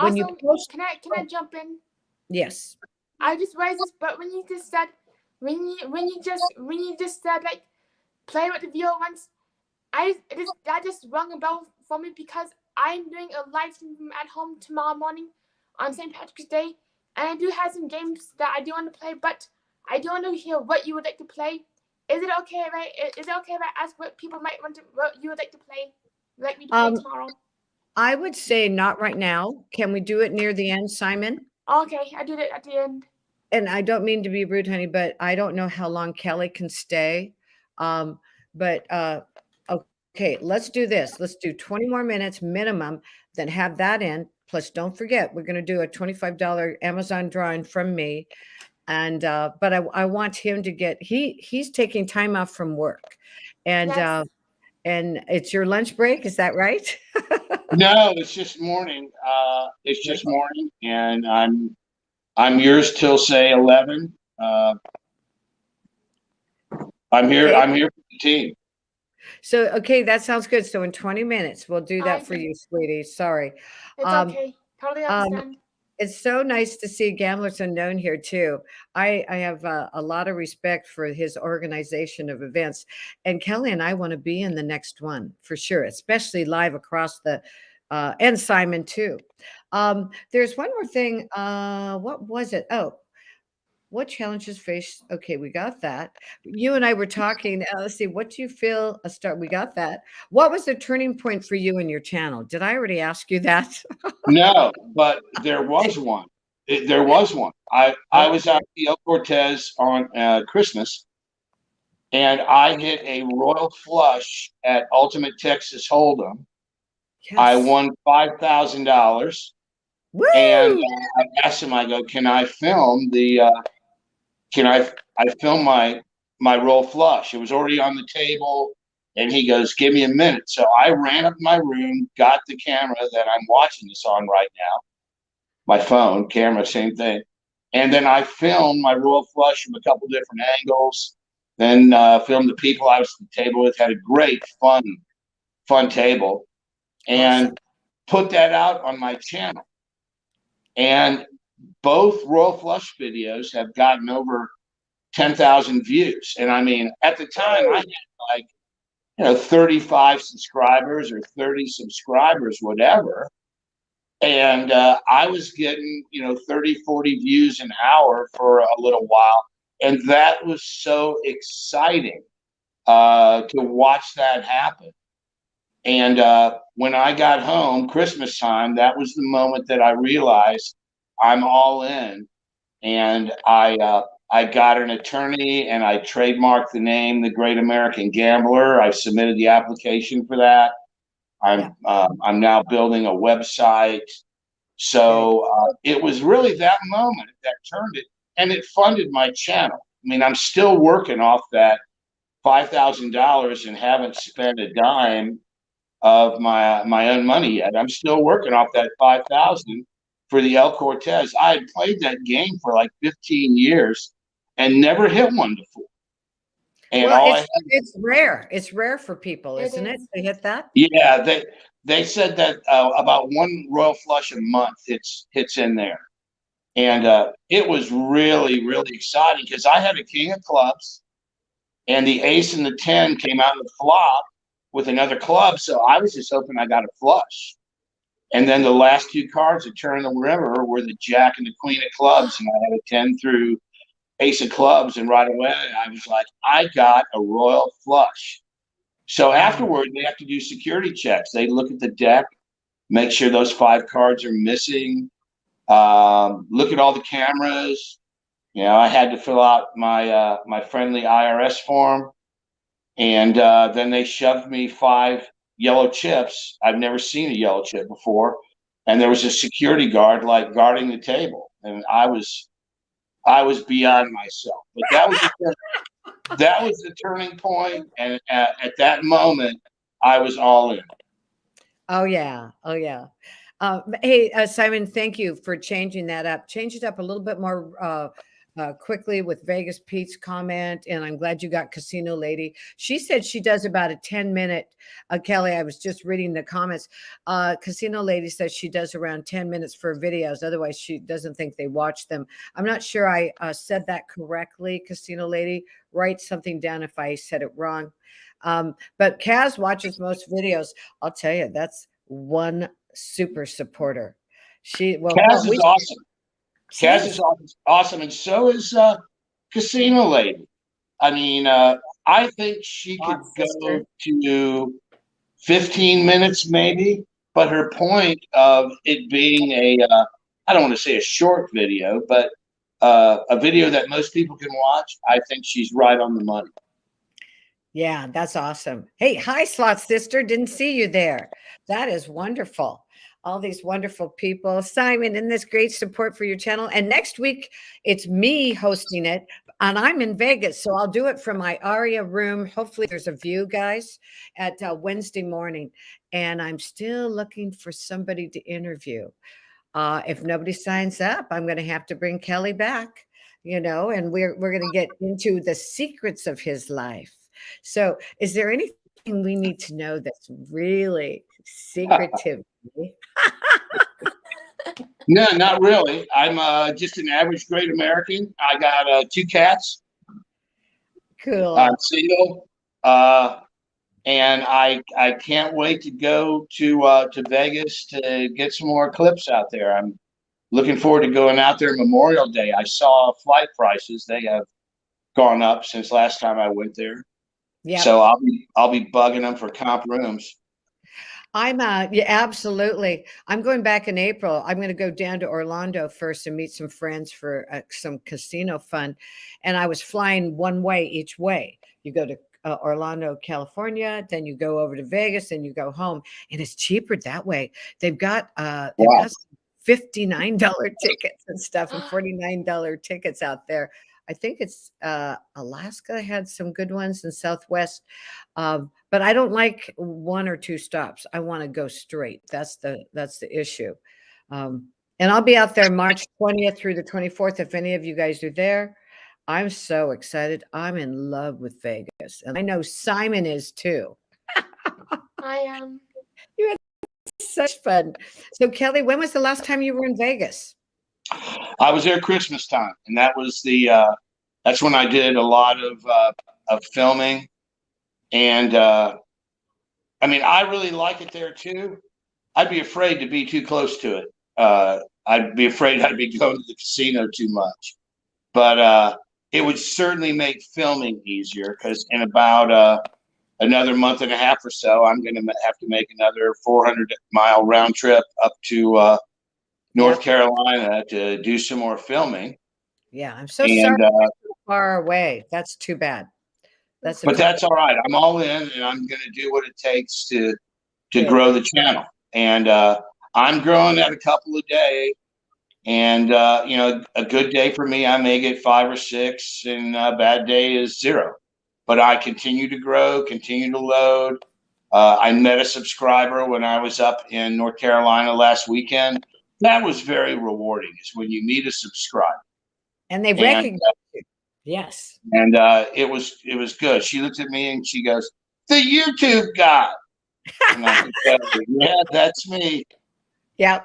When you post, can I jump in? Yes. I just raised this, but when you just said like play with the viewer once, that just rung a bell for me because I'm doing a live stream at home tomorrow morning on St. Patrick's Day, and I do have some games that I do want to play, but I don't know here what you would like to play. Is it okay, right? Is it okay if I ask what people might want to, what you would like to play? Like me to play tomorrow? I would say not right now. Can we do it near the end, Simon? Okay, I do that at the end. And I don't mean to be rude, honey, but I don't know how long Kelly can stay. But okay, let's do this. Let's do 20 more minutes minimum, then have that in. Plus, don't forget, we're going to do a $25 Amazon drawing from me. And but I want him to get he's taking time off from work. And Yes. and it's your lunch break, is that right? No, it's just morning. It's just morning, and I'm yours till say 11. I'm here. Okay. I'm here for the team. So okay, that sounds good. So in 20 minutes, we'll do that for you, sweetie. Sorry. It's okay. Totally understand. It's so nice to see Gamblers Unknown here too. I have a lot of respect for his organization of events, and Kelly and I want to be in the next one for sure, especially live across the and Simon too. There's one more thing. What was it? Oh, what challenges face? Okay, we got that. You and I were talking. Let's see. What do you feel? A start. We got that. What was the turning point for you and your channel? Did I already ask you that? No, but there was one. There was one. I was at the El Cortez on Christmas, and I hit a royal flush at Ultimate Texas Hold'em. Yes. I won $5,000, and I asked him. I go, "Can I film the? Can I film my royal flush?" It was already on the table, and he goes, "Give me a minute." So I ran up to my room, got the camera that I'm watching this on right now, my phone camera, same thing, and then I filmed my royal flush from a couple different angles. Then filmed the people I was at the table with. Had a great fun table, and put that out on my channel. And both royal flush videos have gotten over 10,000 views. And I mean, at the time, I had like 35 subscribers or 30 subscribers, whatever. And I was getting 30, 40 views an hour for a little while, and that was so exciting to watch that happen. And when I got home, Christmas time, that was the moment that I realized I'm all in. And I got an attorney, and I trademarked the name, The Great American Gambler. I submitted the application for that. I'm now building a website. So it was really that moment that turned it, and it funded my channel. I mean, I'm still working off that $5,000 and haven't spent a dime of my own money yet. I'm still working off that 5,000 for the El Cortez. I had played that game for like 15 years and never hit one before. And well, it's rare. It's rare for people, isn't it? To hit that. Yeah, they said that about one royal flush a month hits in there, and it was really, really exciting because I had a king of clubs, and the ace and the 10 came out of the flop with another club, so I was just hoping I got a flush. And then the last two cards that turned the river were the jack and the queen of clubs, and I had a 10 through ace of clubs, and right away I was like, I got a royal flush. So afterward, they have to do security checks. They look at the deck, make sure those 5 cards are missing, look at all the cameras. I had to fill out my friendly IRS form, and then they shoved me 5 yellow chips. I've never seen a yellow chip before, and there was a security guard like guarding the table, and I was beyond myself. But that was the turning point, and at that moment, I was all in. Oh yeah, oh yeah. Hey, Simon, thank you for changing that up. Change it up a little bit more quickly with Vegas Pete's comment, and I'm glad you got Casino Lady. She said she does about a 10-minute. Kelly, I was just reading the comments. Casino Lady says she does around 10 minutes for videos. Otherwise, she doesn't think they watch them. I'm not sure I said that correctly, Casino Lady. Write something down if I said it wrong. But Kaz watches most videos. I'll tell you, that's one super supporter. Kaz is awesome. Kaz is awesome, and so is casino lady. I mean, I think she could Hot go sister. to 15 minutes maybe, but her point of it being I don't want to say a short video, but a video that most people can watch, I think she's right on the money. Yeah, that's awesome. Hey, hi, Slot Sister. Didn't see you there. That is wonderful. All these wonderful people. Simon, and this great support for your channel. And next week, it's me hosting it, and I'm in Vegas. So I'll do it from my Aria room. Hopefully, there's a view, guys, at Wednesday morning. And I'm still looking for somebody to interview. If nobody signs up, I'm going to have to bring Kelly back, and we're going to get into the secrets of his life. So, is there anything we need to know that's really secretive? No, not really. I'm just an average great American. I got 2 cats. Cool. I'm single, and I can't wait to go to Vegas to get some more clips out there. I'm looking forward to going out there Memorial Day. I saw flight prices; they have gone up since last time I went there. Yeah. So I'll be bugging them for comp rooms. Yeah, absolutely. I'm going back in April. I'm going to go down to Orlando first and meet some friends for some casino fun. And I was flying one way each way. You go to Orlando, California, then you go over to Vegas, and you go home, and it's cheaper that way. They've got Wow. $59 tickets and stuff, and $49 tickets out there. I think it's Alaska had some good ones, in Southwest. But I don't like 1 or 2 stops. I want to go straight. That's the issue. And I'll be out there March 20th through the 24th. If any of you guys are there, I'm so excited. I'm in love with Vegas, and I know Simon is too. I am. You had such fun. So, Kelly, when was the last time you were in Vegas? I was there Christmas time, and that was that's when I did a lot of filming. And I mean, I really like it there too. I'd be afraid to be too close to it. I'd be afraid I'd be going to the casino too much. But it would certainly make filming easier, because in about another month and a half or so, I'm going to have to make another 400-mile round trip up to North Carolina to do some more filming. Yeah, I'm so sorry you're so far away. That's too bad. But that's all right. I'm all in, and I'm going to do what it takes to grow the channel. And I'm growing at a couple a day. And a good day for me, I may get 5 or 6, and a bad day is 0. But I continue to grow, continue to load. I met a subscriber when I was up in North Carolina last weekend. That was very rewarding, is when you meet a subscriber. And they recognize you. Yes. And it was good. She looked at me and she goes, "The YouTube guy." And I said, "Yeah, that's me." Yeah.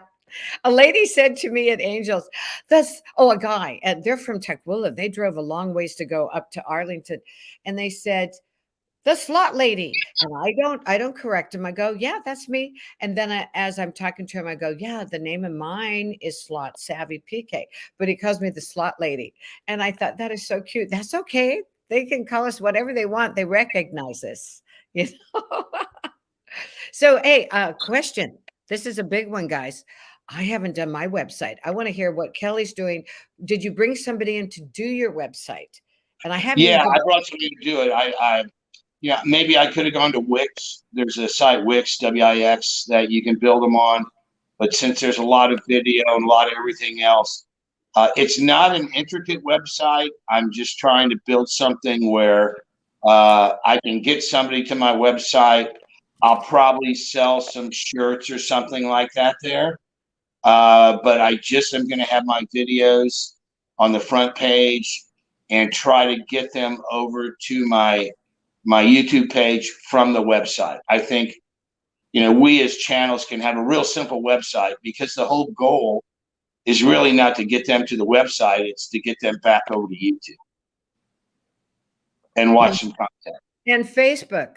A lady said to me at Angels, a guy, and they're from Tukwila. They drove a long ways to go up to Arlington. And they said, "The slot lady." And I don't correct him. I go, "Yeah, that's me." And then as I'm talking to him, I go, "Yeah, the name of mine is Slot Savvy PK," but he calls me the slot lady. And I thought, that is so cute. That's okay. They can call us whatever they want. They recognize us, you know? So, hey, question. This is a big one, guys. I haven't done my website. I want to hear what Kelly's doing. Did you bring somebody in to do your website? And I haven't. Yeah, I brought somebody to do it. Maybe I could have gone to Wix. There's a site, Wix, WIX, that you can build them on. But since there's a lot of video and a lot of everything else, it's not an intricate website. I'm just trying to build something where I can get somebody to my website. I'll probably sell some shirts or something like that there. But I just am going to have my videos on the front page and try to get them over to my YouTube page from the website. I think, we as channels can have a real simple website, because the whole goal is really not to get them to the website. It's to get them back over to YouTube and watch some content. And Facebook.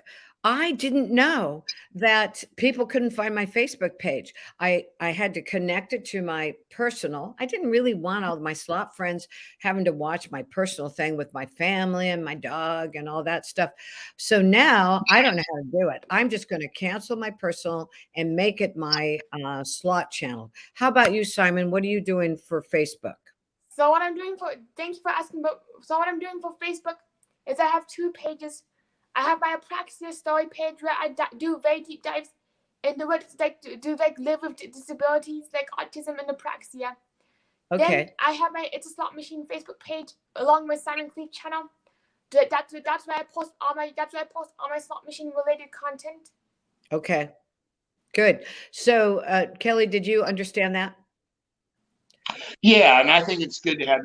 I didn't know that people couldn't find my Facebook page. I had to connect it to my personal. I didn't really want all my slot friends having to watch my personal thing with my family and my dog and all that stuff. So now I don't know how to do it. I'm just going to cancel my personal and make it my slot channel. How about you, Simon? What are you doing for Facebook? So what I'm doing for thank you for asking. But so what I'm doing for Facebook is I have 2 pages. I have my Apraxia story page where I do very deep dives into what it's like to live with disabilities like autism and apraxia. Then Okay. I have my It's a Slot Machine Facebook page along with Simon Cleef channel. That's where I post all my slot machine related content. Okay. Good. So, Kelly, did you understand that? Yeah, and I think it's good to have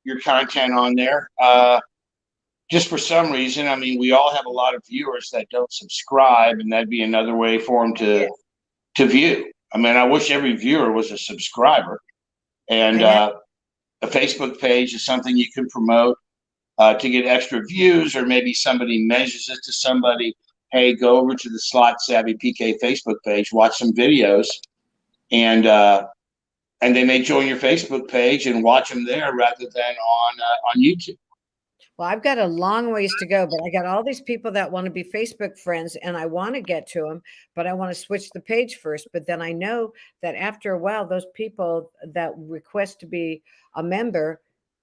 your content on there. Just for some reason, I mean, we all have a lot of viewers that don't subscribe, and that'd be another way for them to view. I mean, I wish every viewer was a subscriber, and a Facebook page is something you can promote to get extra views, or maybe somebody measures it to somebody. Hey, go over to the Slot Savvy PK Facebook page, watch some videos, and they may join your Facebook page and watch them there rather than on YouTube. Well, I've got a long ways to go, but I got all these people that want to be Facebook friends and I want to get to them, but I want to switch the page first. But then I know that after a while, those people that request to be a member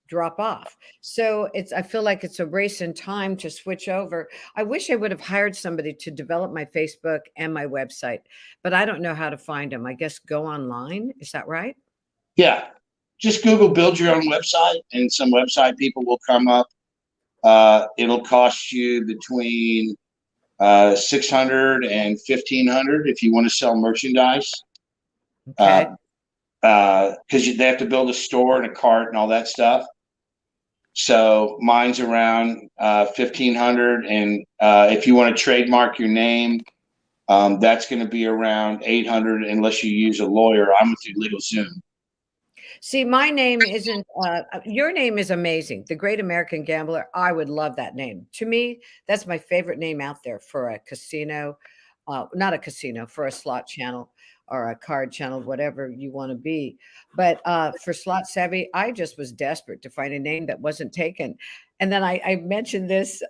drop off. So I feel like it's a race in time to switch over. I wish I would have hired somebody to develop my Facebook and my website, but I don't know how to find them. I guess go online. Is that right? Yeah, just Google build your own website, and some website people will come up. It'll cost you between 600 and 1,500 if you want to sell merchandise. Okay. Because they have to build a store and a cart and all that stuff. So mine's around 1,500, and if you want to trademark your name, that's going to be around 800 unless you use a lawyer. I'm with you, LegalZoom. See, my name isn't, your name is amazing. The Great American Gambler. I would love that name. To me, that's my favorite name out there for a casino, not a casino, for a slot channel or a card channel, whatever you want to be. But for Slot Savvy, I just was desperate to find a name that wasn't taken. And then I mentioned this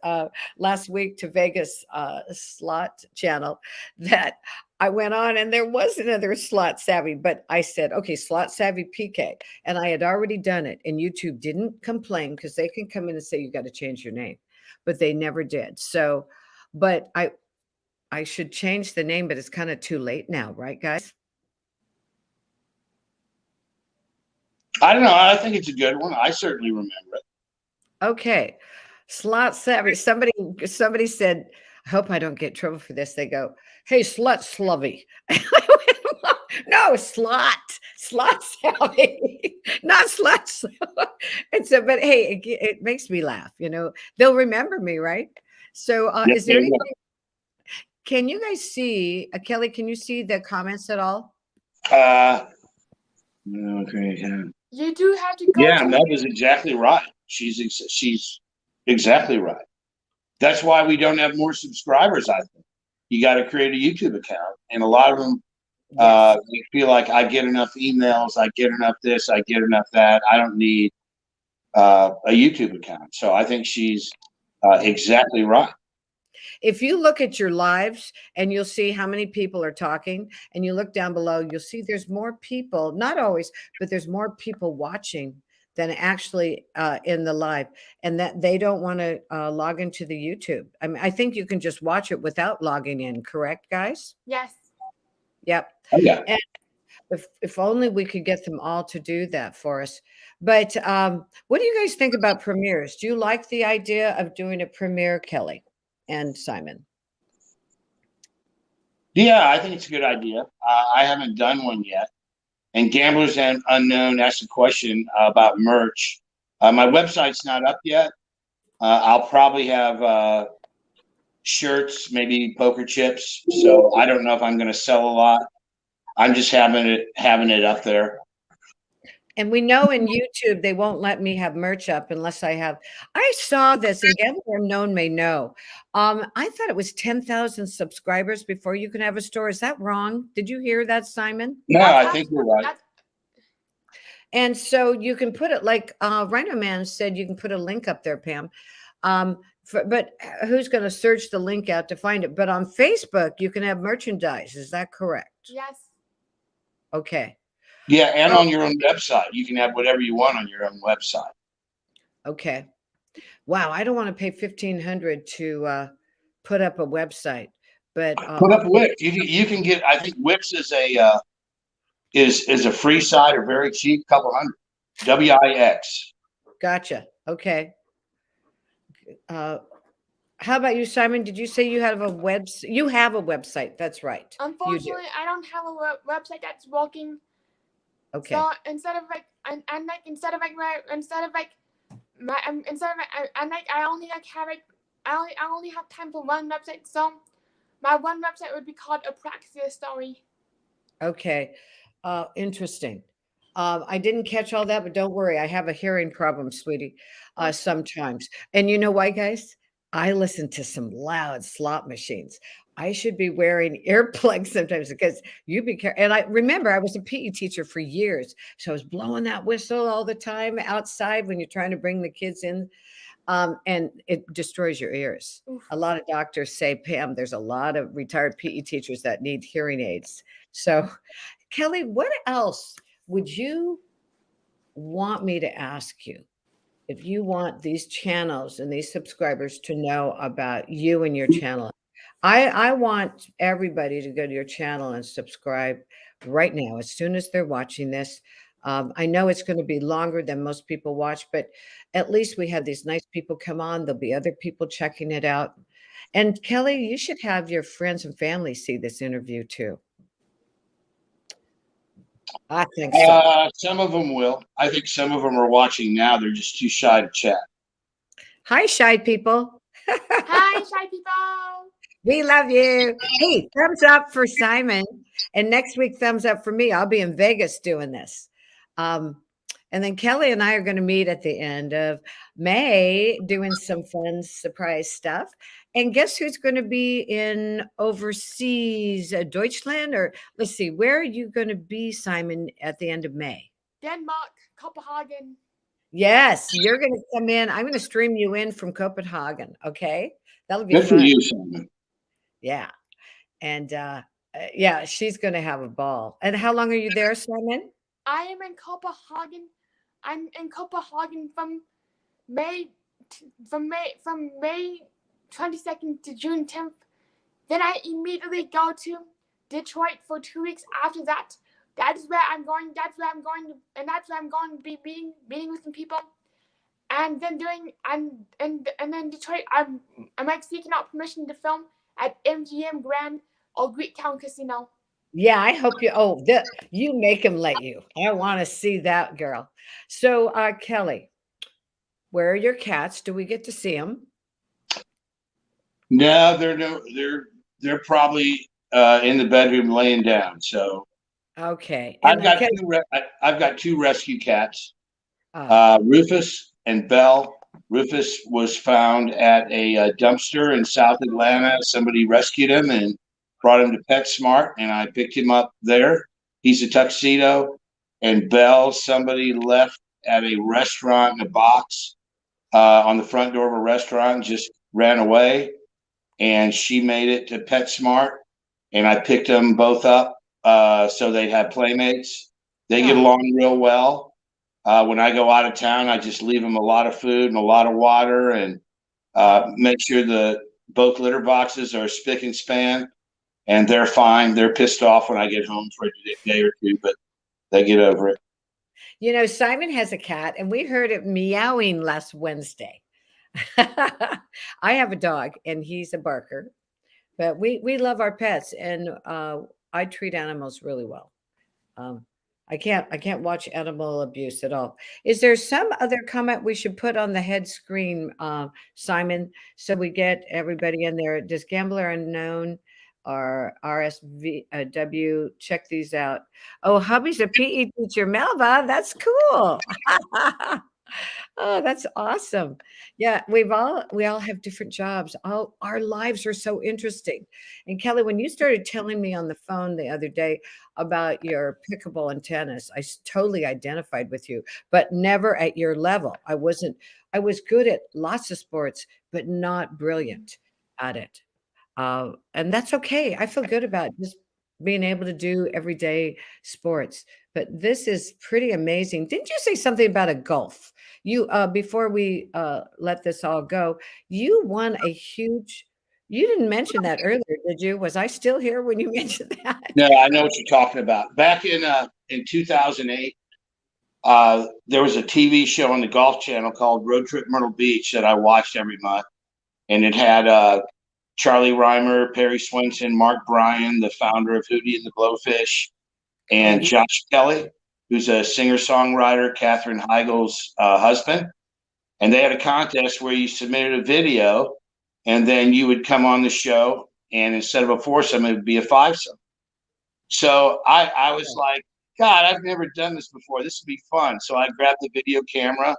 last week to Vegas slot channel that I went on and there was another Slot Savvy, but I said, okay, Slot Savvy PK. And I had already done it. And YouTube didn't complain because they can come in and say, you got to change your name, but they never did. So, but I should change the name, but it's kind of too late now, right, guys? I don't know. I think it's a good one. I certainly remember it. Okay. Slot Savvy. Somebody said, I hope I don't get in trouble for this. They go, hey, Slut Slovey. No, Slot Savvy, not Slut. And so, but hey, it makes me laugh. You know, they'll remember me, right? So Yes, is there they will. anything? Can you guys see, Kelly, can you see the comments at all? Okay. Yeah. You do have to go. Yeah, Mel is exactly right. She's exactly right. That's why we don't have more subscribers. I think you got to create a YouTube account, and a lot of them Yes. they feel like I get enough emails, I get enough this, I get enough that. I don't need a YouTube account. So I think she's exactly right. If you look at your lives and you'll see how many people are talking, and you look down below, you'll see there's more people, not always, but there's more people watching than actually in the live, and that they don't want to log into the YouTube. I mean, I think you can just watch it without logging in, correct, guys? Yes. Yep. Oh, yeah. And if only we could get them all to do that for us. But what do you guys think about premieres? Do you like the idea of doing a premiere, Kelly and Simon? Yeah, I think it's a good idea. I haven't done one yet. And Gamblers and Unknown asked a question about merch. My website's not up yet. I'll probably have shirts, maybe poker chips. So I don't know if I'm going to sell a lot. I'm just having it up there. And we know in YouTube they won't let me have merch up unless I have. I saw this, and Gambler Unknown may know. I thought it was 10,000 subscribers before you can have a store. Is that wrong? Did you hear that, Simon? No, That's I think you're right. And so you can put it like Rhino Man said, you can put a link up there, Pam. But who's going to search the link out to find it? But on Facebook, you can have merchandise. Is that correct? Yes. Okay. Yeah, and on your own website. You can have whatever you want on your own website. Okay. Wow, I don't want to pay $1,500 to put up a website, but put up Wix. You can get. I think Wix is a free site or very cheap, couple hundred. Wix. Gotcha. Okay. How about you, Simon? Did you say you have a You have a website. That's right. Unfortunately, I don't have a website that's working. Okay. So instead of like I only have time for one website. So my one website would be called A Praxis Story. Okay. Interesting. I didn't catch all that, but don't worry. I have a hearing problem, sweetie, sometimes. And you know why, guys? I listen to some loud slot machines. I should be wearing earplugs sometimes because you be careful. And I remember I was a PE teacher for years. So I was blowing that whistle all the time outside when you're trying to bring the kids in. And it destroys your ears. Oof. A lot of doctors say, Pam, there's a lot of retired PE teachers that need hearing aids. So, Kelly, what else would you want me to ask you if you want these channels and these subscribers to know about you and your channel? I want everybody to go to your channel and subscribe right now, as soon as they're watching this. I know it's going to be longer than most people watch, but at least we have these nice people come on. There'll be other people checking it out. And Kelly, you should have your friends and family see this interview too. I think so. Some of them will. I think some of them are watching now. They're just too shy to chat. Hi, shy people. Hi, shy people. We love you. Hey, thumbs up for Simon. And next week, thumbs up for me. I'll be in Vegas doing this. And then Kelly and I are going to meet at the end of May doing some fun surprise stuff. And guess who's going to be in overseas, Deutschland? Or let's see, where are you going to be, Simon, at the end of May? Denmark, Copenhagen. Yes, you're going to come in. I'm going to stream you in from Copenhagen. Okay. That'll be Good fun. for you, Simon. Yeah. And yeah, she's going to have a ball. And how long are you there, Simon? I am in Copenhagen. I'm in Copenhagen from May 22nd to June 10th. Then I immediately go to Detroit for 2 weeks after that. That's where I'm going to be meeting with some people. And then then Detroit, I'm like seeking out permission to film at MGM Grand or Greektown Casino. Yeah, I hope you make him let you. I want to see that, girl. So, Kelly, where are your cats? Do we get to see them? No, they're probably in the bedroom laying down. So okay, I've got two rescue cats, Ah. Rufus and Belle. Rufus was found at a dumpster in South Atlanta. Somebody rescued him and brought him to PetSmart, and I picked him up there. He's a tuxedo. And Belle, somebody left at a restaurant in a box on the front door of a restaurant and just ran away. And she made it to PetSmart, and I picked them both up so they'd have playmates. They get along real well. When I go out of town, I just leave them a lot of food and a lot of water, and make sure both litter boxes are spick and span, and they're fine. They're pissed off when I get home for a day or two, but they get over it. You know, Simon has a cat, and we heard it meowing last Wednesday. I have a dog, and he's a barker, but we love our pets, and I treat animals really well. I can't watch animal abuse at all. Is there some other comment we should put on the head screen, Simon, so we get everybody in there? Does Gambler Unknown our RSVW. Check these out. Oh, hubby's a PE teacher, Melva. That's cool. Oh, that's awesome. Yeah, we all have different jobs. All our lives are so interesting. And Kelly, when you started telling me on the phone the other day about your pickleball and tennis, totally identified with you, but never at your level. I was good at lots of sports, but not brilliant at it. And that's okay. I feel good about just being able to do everyday sports. But this is pretty amazing. Didn't you say something about a golf? You before we let this all go, you won a huge. You didn't mention that earlier, did you? Was I still here when you mentioned that? No, I know what you're talking about. Back in 2008, there was a TV show on the Golf Channel called Road Trip Myrtle Beach that I watched every month, and it had Charlie Reimer, Perry Swenson, Mark Bryan, the founder of Hootie and the Blowfish, and Oh, Josh Kelly, who's a singer-songwriter, Katherine Heigl's husband. And they had a contest where you submitted a video, and then you would come on the show, and instead of a foursome, it would be a fivesome. So I was like, God, I've never done this before. This would be fun. So I grabbed the video camera.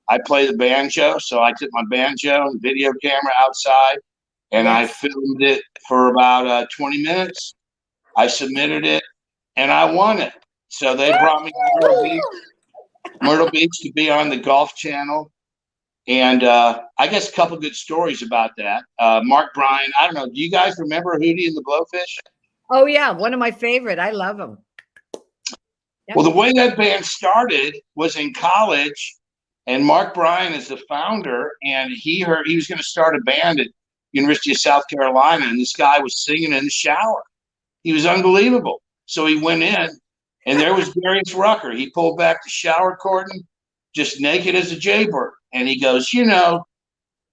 I play the banjo. So I took my banjo and video camera outside, and I yes. filmed it for about 20 minutes. I submitted it, and I won it. So they brought me to Myrtle Beach to be on the Golf Channel. And I guess a couple good stories about that. Mark Bryan, I don't know. Do you guys remember Hootie and the Blowfish? Oh yeah, one of my favorite. I love them. Yep. Well, the way that band started was in college, and Mark Bryan is the founder, and he heard he was going to start a band at University of South Carolina, and this guy was singing in the shower. He was unbelievable. So he went in, and there was Darius Rucker. He pulled back the shower curtain, just naked as a jaybird, and he goes, "You know,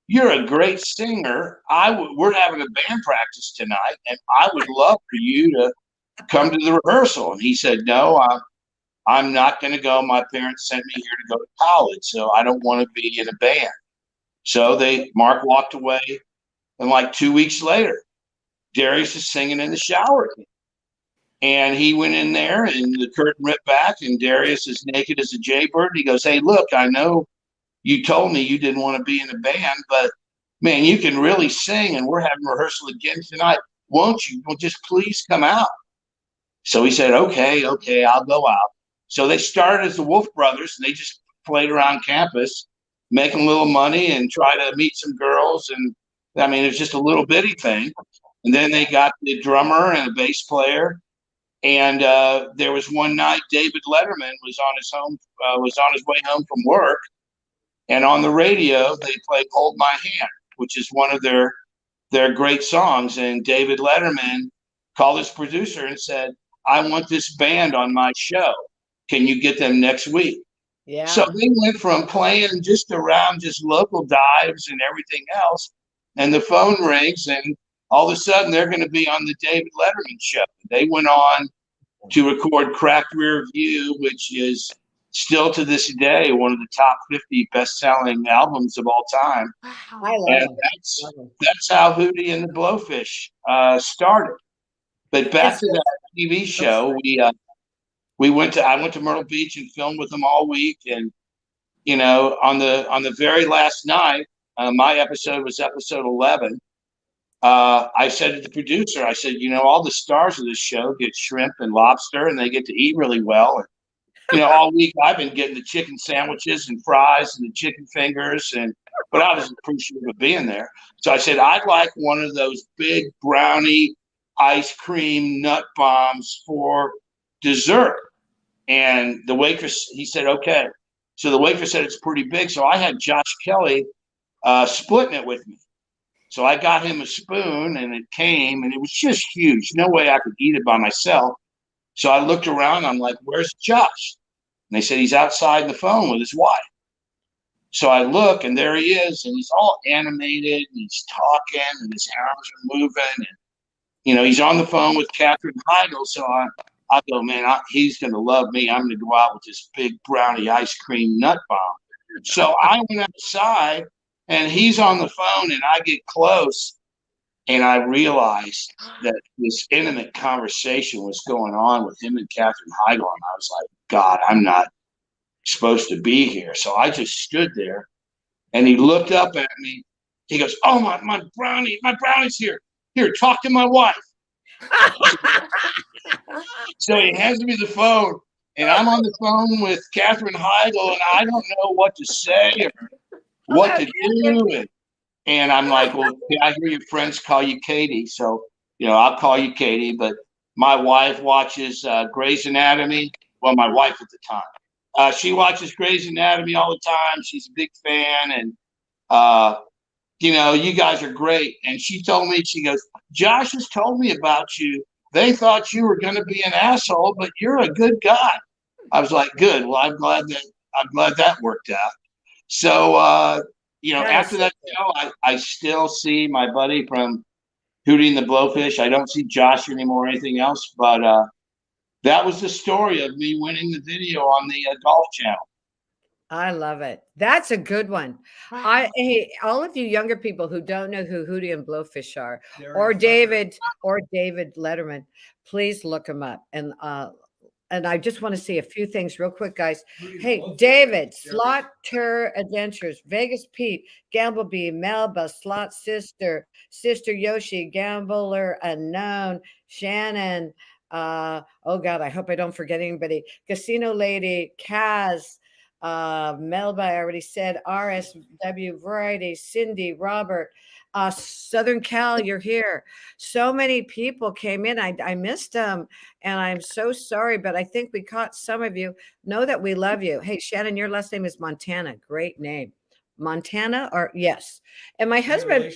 you're a great singer. We're having a band practice tonight, and I would love for you to come to the rehearsal." And he said, "No, I'm not going to go. My parents sent me here to go to college, so I don't want to be in a band." So Mark walked away, and like 2 weeks later, Darius is singing in the shower again. And he went in there, and the curtain ripped back, and Darius is naked as a jaybird. He goes, "Hey, look, I know you told me you didn't want to be in a band, but man, you can really sing, and we're having rehearsal again tonight. Won't you? Well, just please come out." So he said, okay, I'll go out. So they started as the Wolf Brothers, and they just played around campus, making a little money and try to meet some girls. And I mean, it's just a little bitty thing. And then they got the drummer and a bass player. And there was one night David Letterman was on his way home from work, and on the radio they played "Hold My Hand," which is one of their great songs. And David Letterman called his producer and said, "I want this band on my show. Can you get them next week?" Yeah. So they went from playing just around just local dives and everything else, and the phone rings, and all of a sudden they're going to be on the David Letterman show. They went on to record "Cracked Rear View," which is still to this day one of the top 50 best-selling albums of all time. Wow. I love And them. that's how Hootie and the Blowfish started. But back to that TV show, I went to Myrtle Beach and filmed with them all week. And you know, on the very last night, my episode was episode 11. I said to the producer, I said, you know, all the stars of this show get shrimp and lobster, and they get to eat really well. And you know, all week I've been getting the chicken sandwiches and fries and the chicken fingers, but I was appreciative of being there. So I said, I'd like one of those big brownie ice cream nut bombs for dessert. And the waitress, he said, okay. So the waitress said it's pretty big. So I had Josh Kelly splitting it with me. So I got him a spoon, and it came, and it was just huge. No way I could eat it by myself. So I looked around. I'm like, where's Josh? And they said he's outside the phone with his wife. So I look, and there he is, and he's all animated, and he's talking, and his arms are moving, and you know, he's on the phone with Katherine Heigl. So I go, man, he's going to love me. I'm going to go out with this big brownie ice cream nut bomb. So I went outside, and he's on the phone, and I get close, And I realized that this intimate conversation was going on with him and Katherine Heigl. And I was like, God, I'm not supposed to be here. So I just stood there, and he looked up at me. He goes, oh, my brownie's here. Here, talk to my wife. So he hands me the phone, and I'm on the phone with Katherine Heigl, and I don't know what to say or what to do. And I'm like, well, I hear your friends call you Katie. So, I'll call you Katie. But my wife watches Grey's Anatomy. Well, my wife at the time. She watches Grey's Anatomy all the time. She's a big fan. And, you guys are great. And she told me, she goes, Josh has told me about you. They thought you were going to be an asshole, but you're a good guy. I was like, good. Well, I'm glad that worked out. So, after that show, I still see my buddy from Hootie and the Blowfish. I don't see Josh anymore or anything else, but that was the story of me winning the video on the Golf Channel. I love it. That's a good one. Wow. Hey, all of you younger people who don't know who Hootie and Blowfish are, or David Letterman, please look them up. And I just want to see a few things real quick, guys. Hey, David, Slot Tour Adventures, Vegas Pete, Gamblebee, Melba, Slot Sister, Sister Yoshi, Gambler Unknown, Shannon. Oh God, I hope I don't forget anybody. Casino Lady, Kaz. Melba, I already said, RSW Variety, Cindy, Robert, Southern Cal, you're here. So many people came in. I missed them, and I'm so sorry, but I think we caught some of you. Know that we love you. Hey, Shannon, your last name is Montana. Great name. Montana, or yes. And my husband,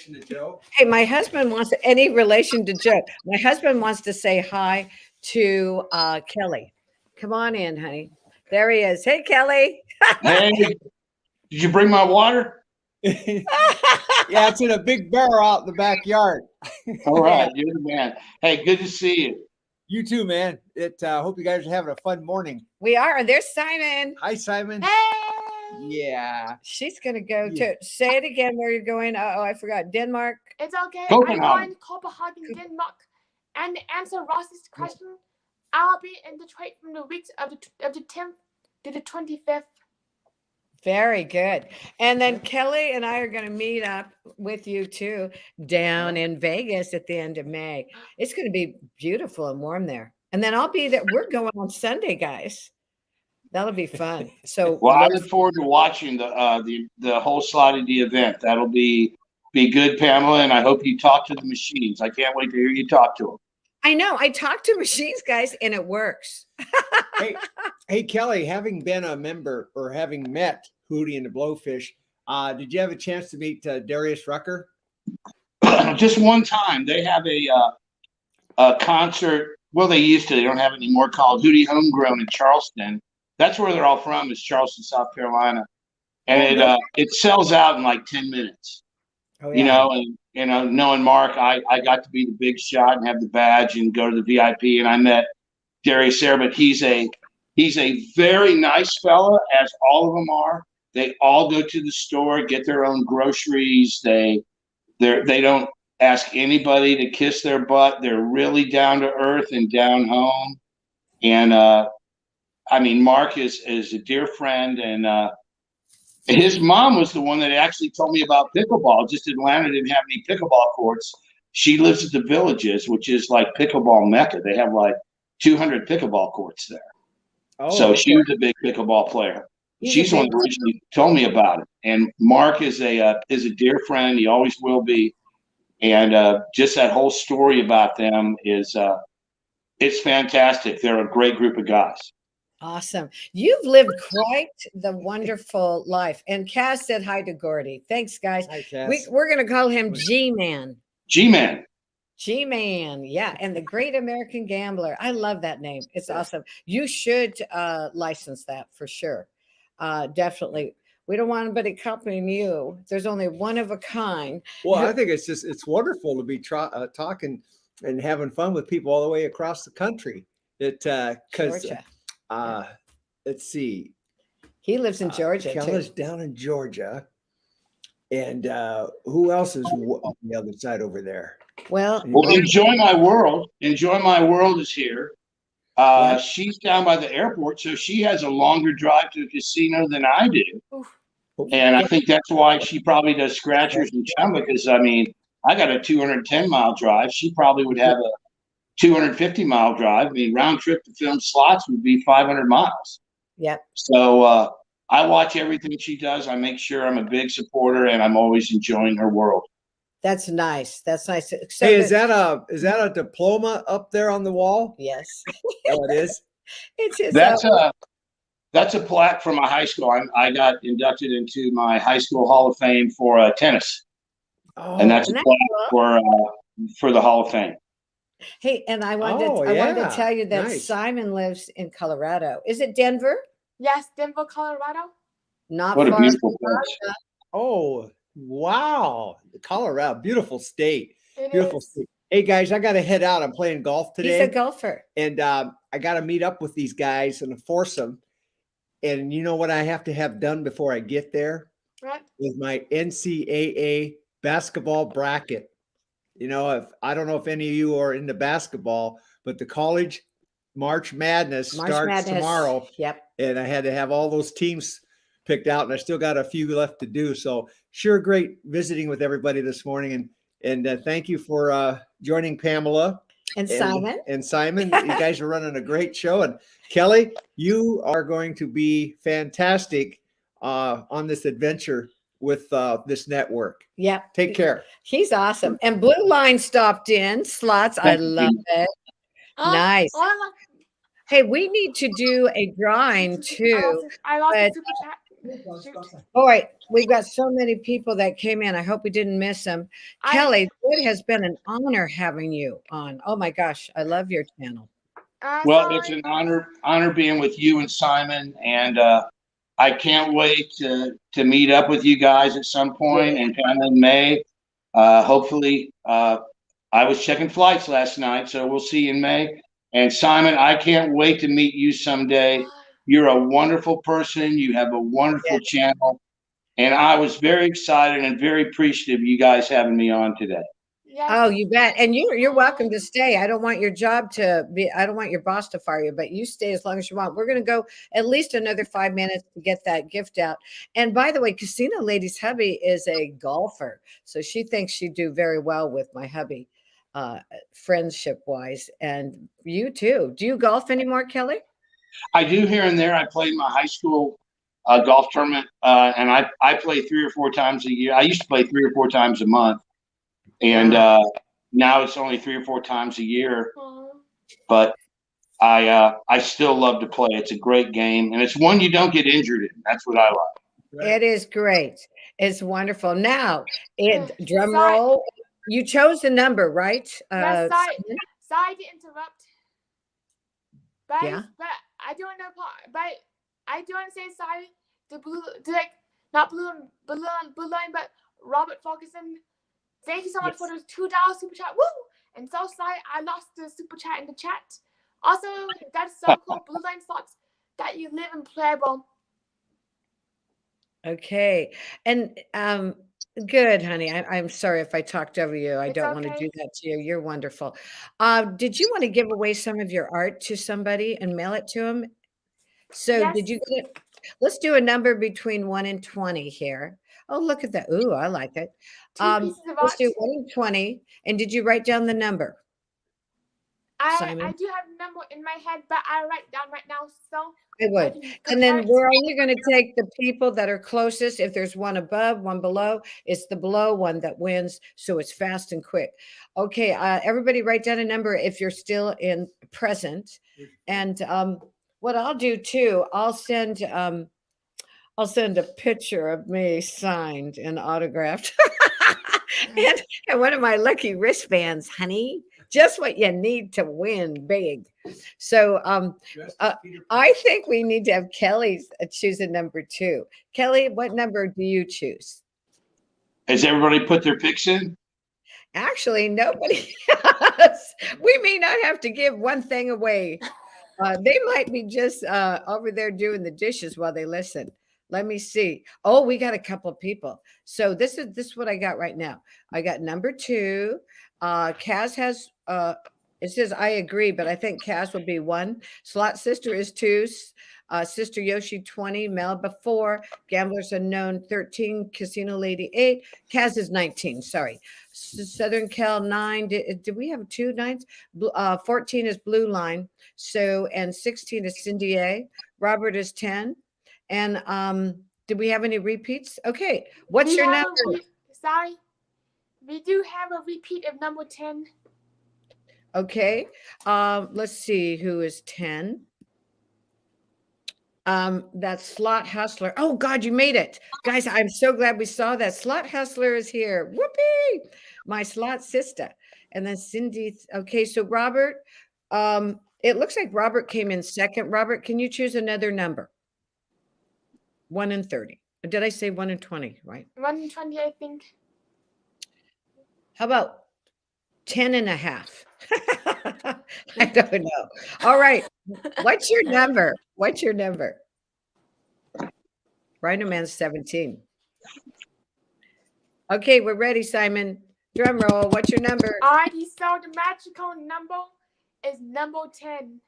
hey, my husband wants any relation to Joe. My husband wants to say hi to Kelly. Come on in, honey. There he is. Hey, Kelly. Hey, did you bring my water? Yeah, it's in a big barrel out in the backyard. All right, you're the man. Hey, good to see you. You too, man. Hope you guys are having a fun morning. We are. And there's Simon. Hi, Simon. Hey! Yeah. She's going to go to, say it again where you're going. Oh, I forgot. Denmark. It's okay. Copenhagen. I'm going to Copenhagen, Denmark. And to answer Ross's question, I'll be in Detroit from the weeks of the 10th to the 25th. Very good. And then Kelly and I are going to meet up with you too down in Vegas at the end of May. It's going to be beautiful and warm there. And then I'll be there. We're going on Sunday, guys. That'll be fun. So, well, I look forward to watching the whole slide of the event. That'll be good, Pamela. And I hope you talk to the machines. I can't wait to hear you talk to them. I know. I talk to machines, guys, and it works. Hey, Kelly, having been a member or having met Hootie and the Blowfish, did you have a chance to meet Darius Rucker? Just one time. They have a concert. Well, they used to. They don't have it anymore. Called Hootie Homegrown in Charleston. That's where they're all from. Is Charleston, South Carolina, and it sells out in like 10 minutes. Oh, yeah. And knowing Mark, I got to be the big shot and have the badge and go to the VIP, and I met Darius there. But he's a very nice fella, as all of them are. They all go to the store, get their own groceries. They don't ask anybody to kiss their butt. They're really down to earth and down home. And Mark is a dear friend, and his mom was the one that actually told me about pickleball. Just Atlanta didn't have any pickleball courts. She lives at the Villages, which is like pickleball mecca. They have like 200 pickleball courts there. Oh, so okay. She was a big pickleball player. She's the one that originally told me about it. And Mark is a dear friend. He always will be. And just that whole story about them is it's fantastic. They're a great group of guys. Awesome. You've lived quite the wonderful life. And Cass said hi to Gordy. Thanks, guys. Hi, Cass. We're going to call him G-Man. G-Man. G-Man. Yeah. And the Great American Gambler. I love that name. It's awesome. You should license that for sure. Definitely. We don't want anybody copying you. There's only one of a kind. Well, I think it's wonderful to be talking and having fun with people all the way across the country. Because let's see. He lives in Georgia. Kelly's down in Georgia. And who else is on the other side over there? Well, Well, Enjoy My World. Enjoy My World is here. Yeah. She's down by the airport, so she has a longer drive to a casino than I do. Oof. And I think that's why she probably does scratchers and chum, because I mean, I got a 210-mile drive. She probably would have a 250-mile drive. I mean, round trip to film slots would be 500 miles. yep. So I watch everything she does. I make sure I'm a big supporter, and I'm always enjoying her world. That's nice. That's nice. So Hey, is that a diploma up there on the wall? yes. Oh, it is. It's his. That's a plaque from my high school. I got inducted into my high school Hall of Fame for tennis, and that's a Oh, plaque for the Hall of Fame. hey, and I wanted Oh, to yeah. tell you that Nice. Simon lives in Colorado. Is it Denver? Yes, Denver, Colorado. Not What a far. beautiful place. Oh, wow. Colorado, beautiful state. It Beautiful is. state. Hey, guys, I got to head out. I'm playing golf He's a today. golfer. And I got to meet up with these guys and foursome. And you know what I have to have done before I get there? Right? Is my NCAA basketball bracket. You know, if I don't know if any of you are into basketball, but the college March Madness starts tomorrow. Yep. And I had to have all those teams picked out, and I still got a few left to do. So sure, great visiting with everybody this morning, and thank you for joining Pamela And Simon. and Simon. You guys are running a great show, and Kelly, you are going to be fantastic on this adventure with this network. Yep. Take care. He's awesome. And Blue Line stopped in slots. I love it. Nice. Oh, Hey, we need to do a drawing too. I lost but- the super chat. Shoot. All right. We've got so many people that came in. I hope we didn't miss them. Kelly, it has been an honor having you on. Oh my gosh. I love your channel. Well, Sorry. it's an honor being with you and Simon, and I can't wait to meet up with you guys at some point, and kind of in May. Hopefully, I was checking flights last night, so we'll see you in May. And Simon, I can't wait to meet you someday. You're a wonderful person. You have a wonderful channel, and I was very excited and very appreciative of you guys having me on today. Yes. Oh, you bet. And you're welcome to stay. I don't want your I don't want your boss to fire you, but you stay as long as you want. We're going to go at least another 5 minutes to get that gift out. And by the way, Casino Lady's hubby is a golfer. So she thinks she'd do very well with my hubby, friendship wise. And you too. Do you golf anymore, Kelly? I do here and there. I play my high school golf tournament, and I play 3 or 4 times a year. I used to play 3 or 4 times a month. And now it's only 3 or 4 times a year, but I still love to play. It's a great game, and it's one you don't get injured in. That's what I like. It is great. It's wonderful. Now, drum Sorry. roll. You chose the number, right? Yes, sorry to interrupt. But, Yeah. but I don't know. But I do want to say sorry to not blue line, but Robert Ferguson. Thank you so much for the $2 super chat. Woo! And so sorry I lost the super chat in the chat. Also, that's so cool. Blue Line thoughts that you live in Playable. Okay. And good, honey. I'm sorry if I talked over you. I It's don't want to okay. do that to you. You're wonderful. Did you want to give away some of your art to somebody and mail it to them? So Yes. did you get it? Let's do a number between 1 and 20 here. Oh, look at that. Ooh, I like it. Two pieces of Let's art. do 1 and 20. And did you write down the number? I Simon? do have a number in my head, but I write down right now. So I would. And then we're only going to take the people that are closest. If there's one above, one below, it's the below one that wins. So it's fast and quick. Okay. Everybody write down a number if you're still in present. And what I'll do too, I'll send a picture of me signed and autographed. and one of my lucky wristbands, honey. Just what you need to win big. So I think we need to have Kelly choose a number 2. Kelly, what number do you choose? Has everybody put their picks in? Actually, nobody has. We may not have to give one thing away. They might be just over there doing the dishes while they listen. Let me see. Oh, we got a couple of people. So this is what I got right now. I got number 2. Kaz has it says I agree, but I think Kaz will be 1. Slot Sister is 2. Sister Yoshi 20, Melba 4, Gamblers Unknown 13, Casino Lady 8, Kaz is 19. Sorry. Southern Cal 9. Did we have 2 9s? 14 is Blue Line. So and 16 is Cindy A. Robert is 10. And did we have any repeats? Okay. What's your number? Sorry. We do have a repeat of number 10. Okay. Let's see who is 10. That's Slot Hustler. Oh God, you made it. Guys, I'm so glad we saw that. Slot Hustler is here. Whoopee! My slot sister. And then Cindy. Okay, so Robert, it looks like Robert came in second. Robert, can you choose another number? 1 and 30. Did I say 1 and 20, right? 1 and 20, I think. How about 10 and a half? I don't know. All right. What's your number? What's your number? Rhino Man's 17. Okay, we're ready, Simon. Drum roll. What's your number? Alrighty, so the magical number is number 10.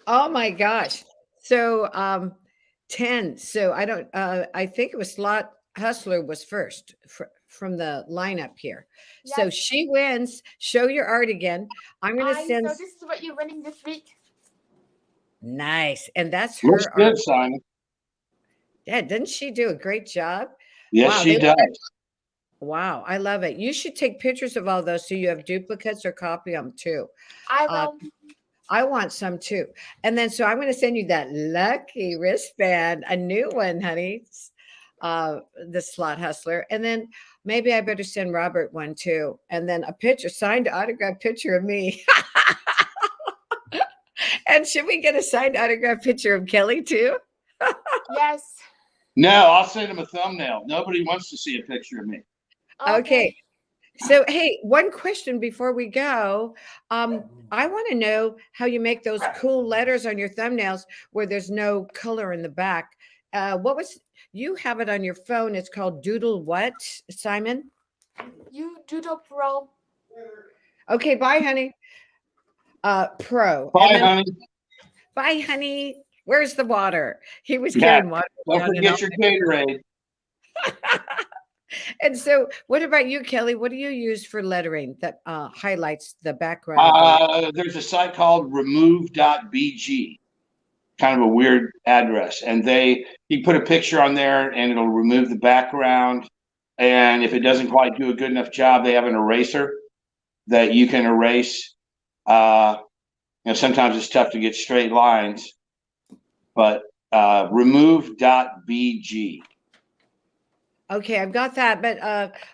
Oh my gosh. So 10. So I don't I think it was Slot Hustler was first from the lineup here. Yes. So she wins. Show your art again. I'm going to send. So this is what you're winning this week. Nice. And that's her Looks good, art. Simon. Yeah, didn't she do a great job? Yes, Wow, she does. Wow, I love it. You should take pictures of all those so you have duplicates or copy them too. I will. I want some too. And then so I'm going to send you that lucky wristband, a new one, honey. The Slot Hustler. And then maybe I better send Robert one too. And then a picture, signed autograph picture of me. And should we get a signed autograph picture of Kelly too? Yes. No, I'll send him a thumbnail. Nobody wants to see a picture of me. Okay. So, hey, one question before we go. I want to know how you make those cool letters on your thumbnails where there's no color in the back. You have it on your phone. It's called Doodle what, Simon? You Doodle Pro. Okay, bye, honey. Pro. Bye, honey. Bye, honey. Where's the water? He was Yeah, carrying water. Don't forget your Gatorade. And so, what about you, Kelly? What do you use for lettering that highlights the background? There's a site called remove.bg, kind of a weird address. And you put a picture on there and it'll remove the background. And if it doesn't quite do a good enough job, they have an eraser that you can erase. Sometimes it's tough to get straight lines, but remove.bg. Okay, I've got that, but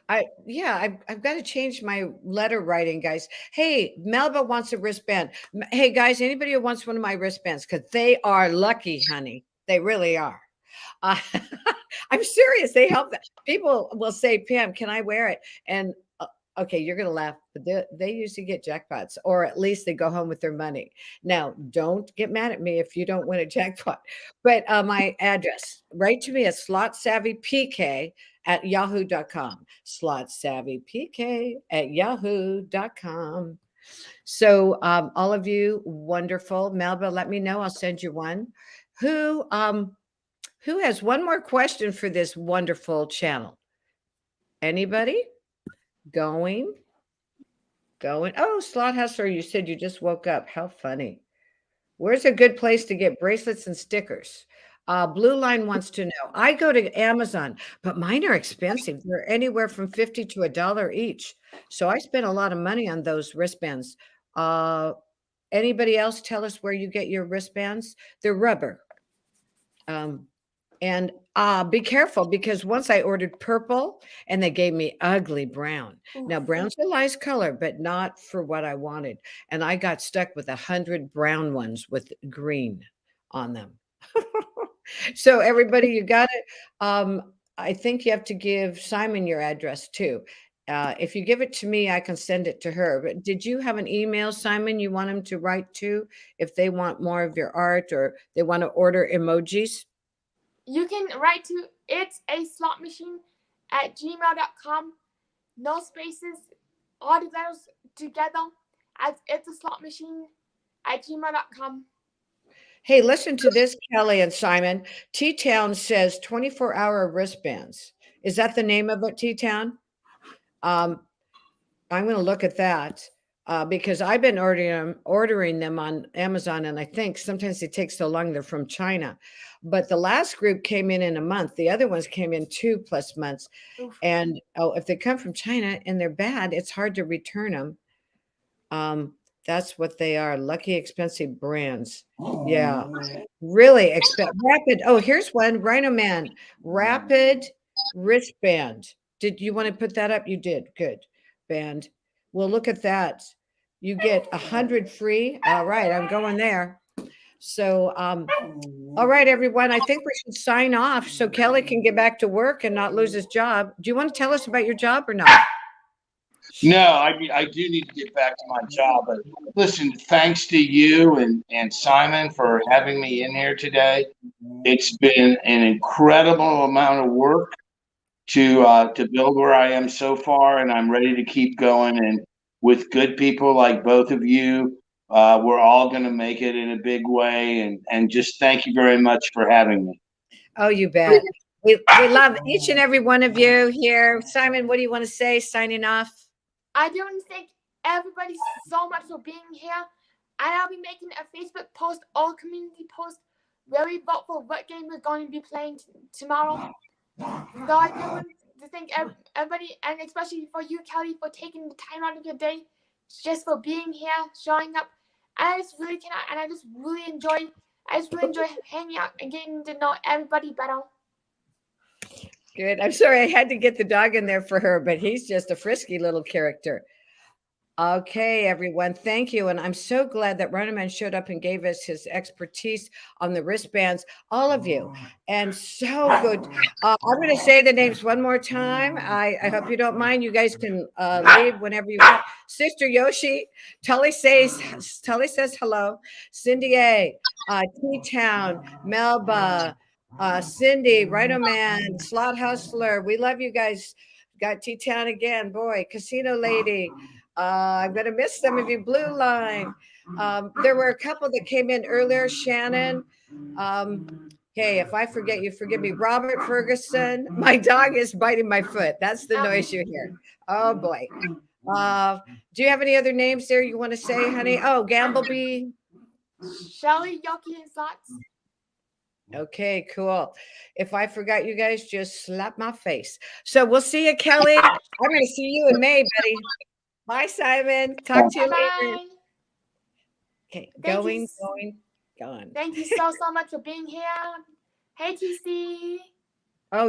I've got to change my letter writing, guys. Hey, Melba wants a wristband. Hey, guys, anybody who wants one of my wristbands, because they are lucky, honey. They really are. I'm serious. They help. People will say, Pam, can I wear it? And okay, you're going to laugh, but they usually get jackpots, or at least they go home with their money. Now, don't get mad at me if you don't win a jackpot. But my address, write to me at slotsavvypk@yahoo.com. slotsavvypk@yahoo.com. So all of you, wonderful. Melba, let me know. I'll send you one. Who has one more question for this wonderful channel? Anybody? Going. Oh, Slot Hustler, you said you just woke up. How funny. Where's a good place to get bracelets and stickers? Blue Line wants to know. I go to Amazon, but mine are expensive. They're anywhere from $50 to $1 each. So I spend a lot of money on those wristbands. Anybody else tell us where you get your wristbands? They're rubber. And be careful, because once I ordered purple and they gave me ugly brown. Now, brown's a nice color, but not for what I wanted. And I got stuck with 100 brown ones with green on them. So everybody, you got it. I think you have to give Simon your address too. If you give it to me, I can send it to her. But did you have an email, Simon, you want them to write to if they want more of your art or they want to order emojis? You can write to it's a slot machine at gmail.com. No spaces, all the letters together as it's a slot machine at gmail.com. Hey, listen to this, Kelly and Simon. T-Town says 24-hour wristbands. Is that the name of it, T-Town? I'm going to look at that because I've been ordering them on Amazon, and I think sometimes they take so long. They're from China. But the last group came in a month. The other ones came in 2+ months. Oof. And if they come from China and they're bad, it's hard to return them. That's what they are. Lucky expensive brands. Yeah. Really expensive. Rapid. Oh, here's one. Rhino Man. Rapid wristband. Did you want to put that up? You did. Good. Band. Well, look at that. You get 100 free. All right. I'm going there. So, all right, everyone. I think we should sign off so Kelly can get back to work and not lose his job. Do you want to tell us about your job or not? No, I do need to get back to my job. But listen, thanks to you and Simon for having me in here today. It's been an incredible amount of work to build where I am so far, and I'm ready to keep going. And with good people like both of you, we're all going to make it in a big way. And just thank you very much for having me. Oh, you bet. We love each and every one of you here. Simon, what do you want to say signing off? I do want to thank everybody so much for being here. And I'll be making a Facebook post or community post where we vote for what game we're going to be playing tomorrow. So I do want to thank everybody, and especially for you, Kelly, for taking the time out of your day just for being here, showing up. And I just really enjoy hanging out and getting to know everybody better. Good. I'm sorry I had to get the dog in there for her, but he's just a frisky little character. Okay, everyone. Thank you. And I'm so glad that Rhino Man showed up and gave us his expertise on the wristbands, all of you. And so good. I'm going to say the names one more time. I hope you don't mind. You guys can leave whenever you want. Sister Yoshi, Tully says hello. Cindy A, T-Town, Melba, Cindy, Rhino Man, Slot Hustler. We love you guys. Got T-Town again. Boy, Casino Lady. I'm going to miss some of you. Blue Line. There were a couple that came in earlier. Shannon. Hey, if I forget you, forgive me. Robert Ferguson. My dog is biting my foot. That's the noise you hear. Oh, boy. Do you have any other names there you want to say, honey? Oh, Gamblebee. Shelly, Yoki, and Slots. Okay, cool. If I forgot you guys, just slap my face. So we'll see you, Kelly. I'm going to see you in May, buddy. Bye, Simon. Talk to you later. Okay, going. Thank you so much for being here. Hey, TC. Oh,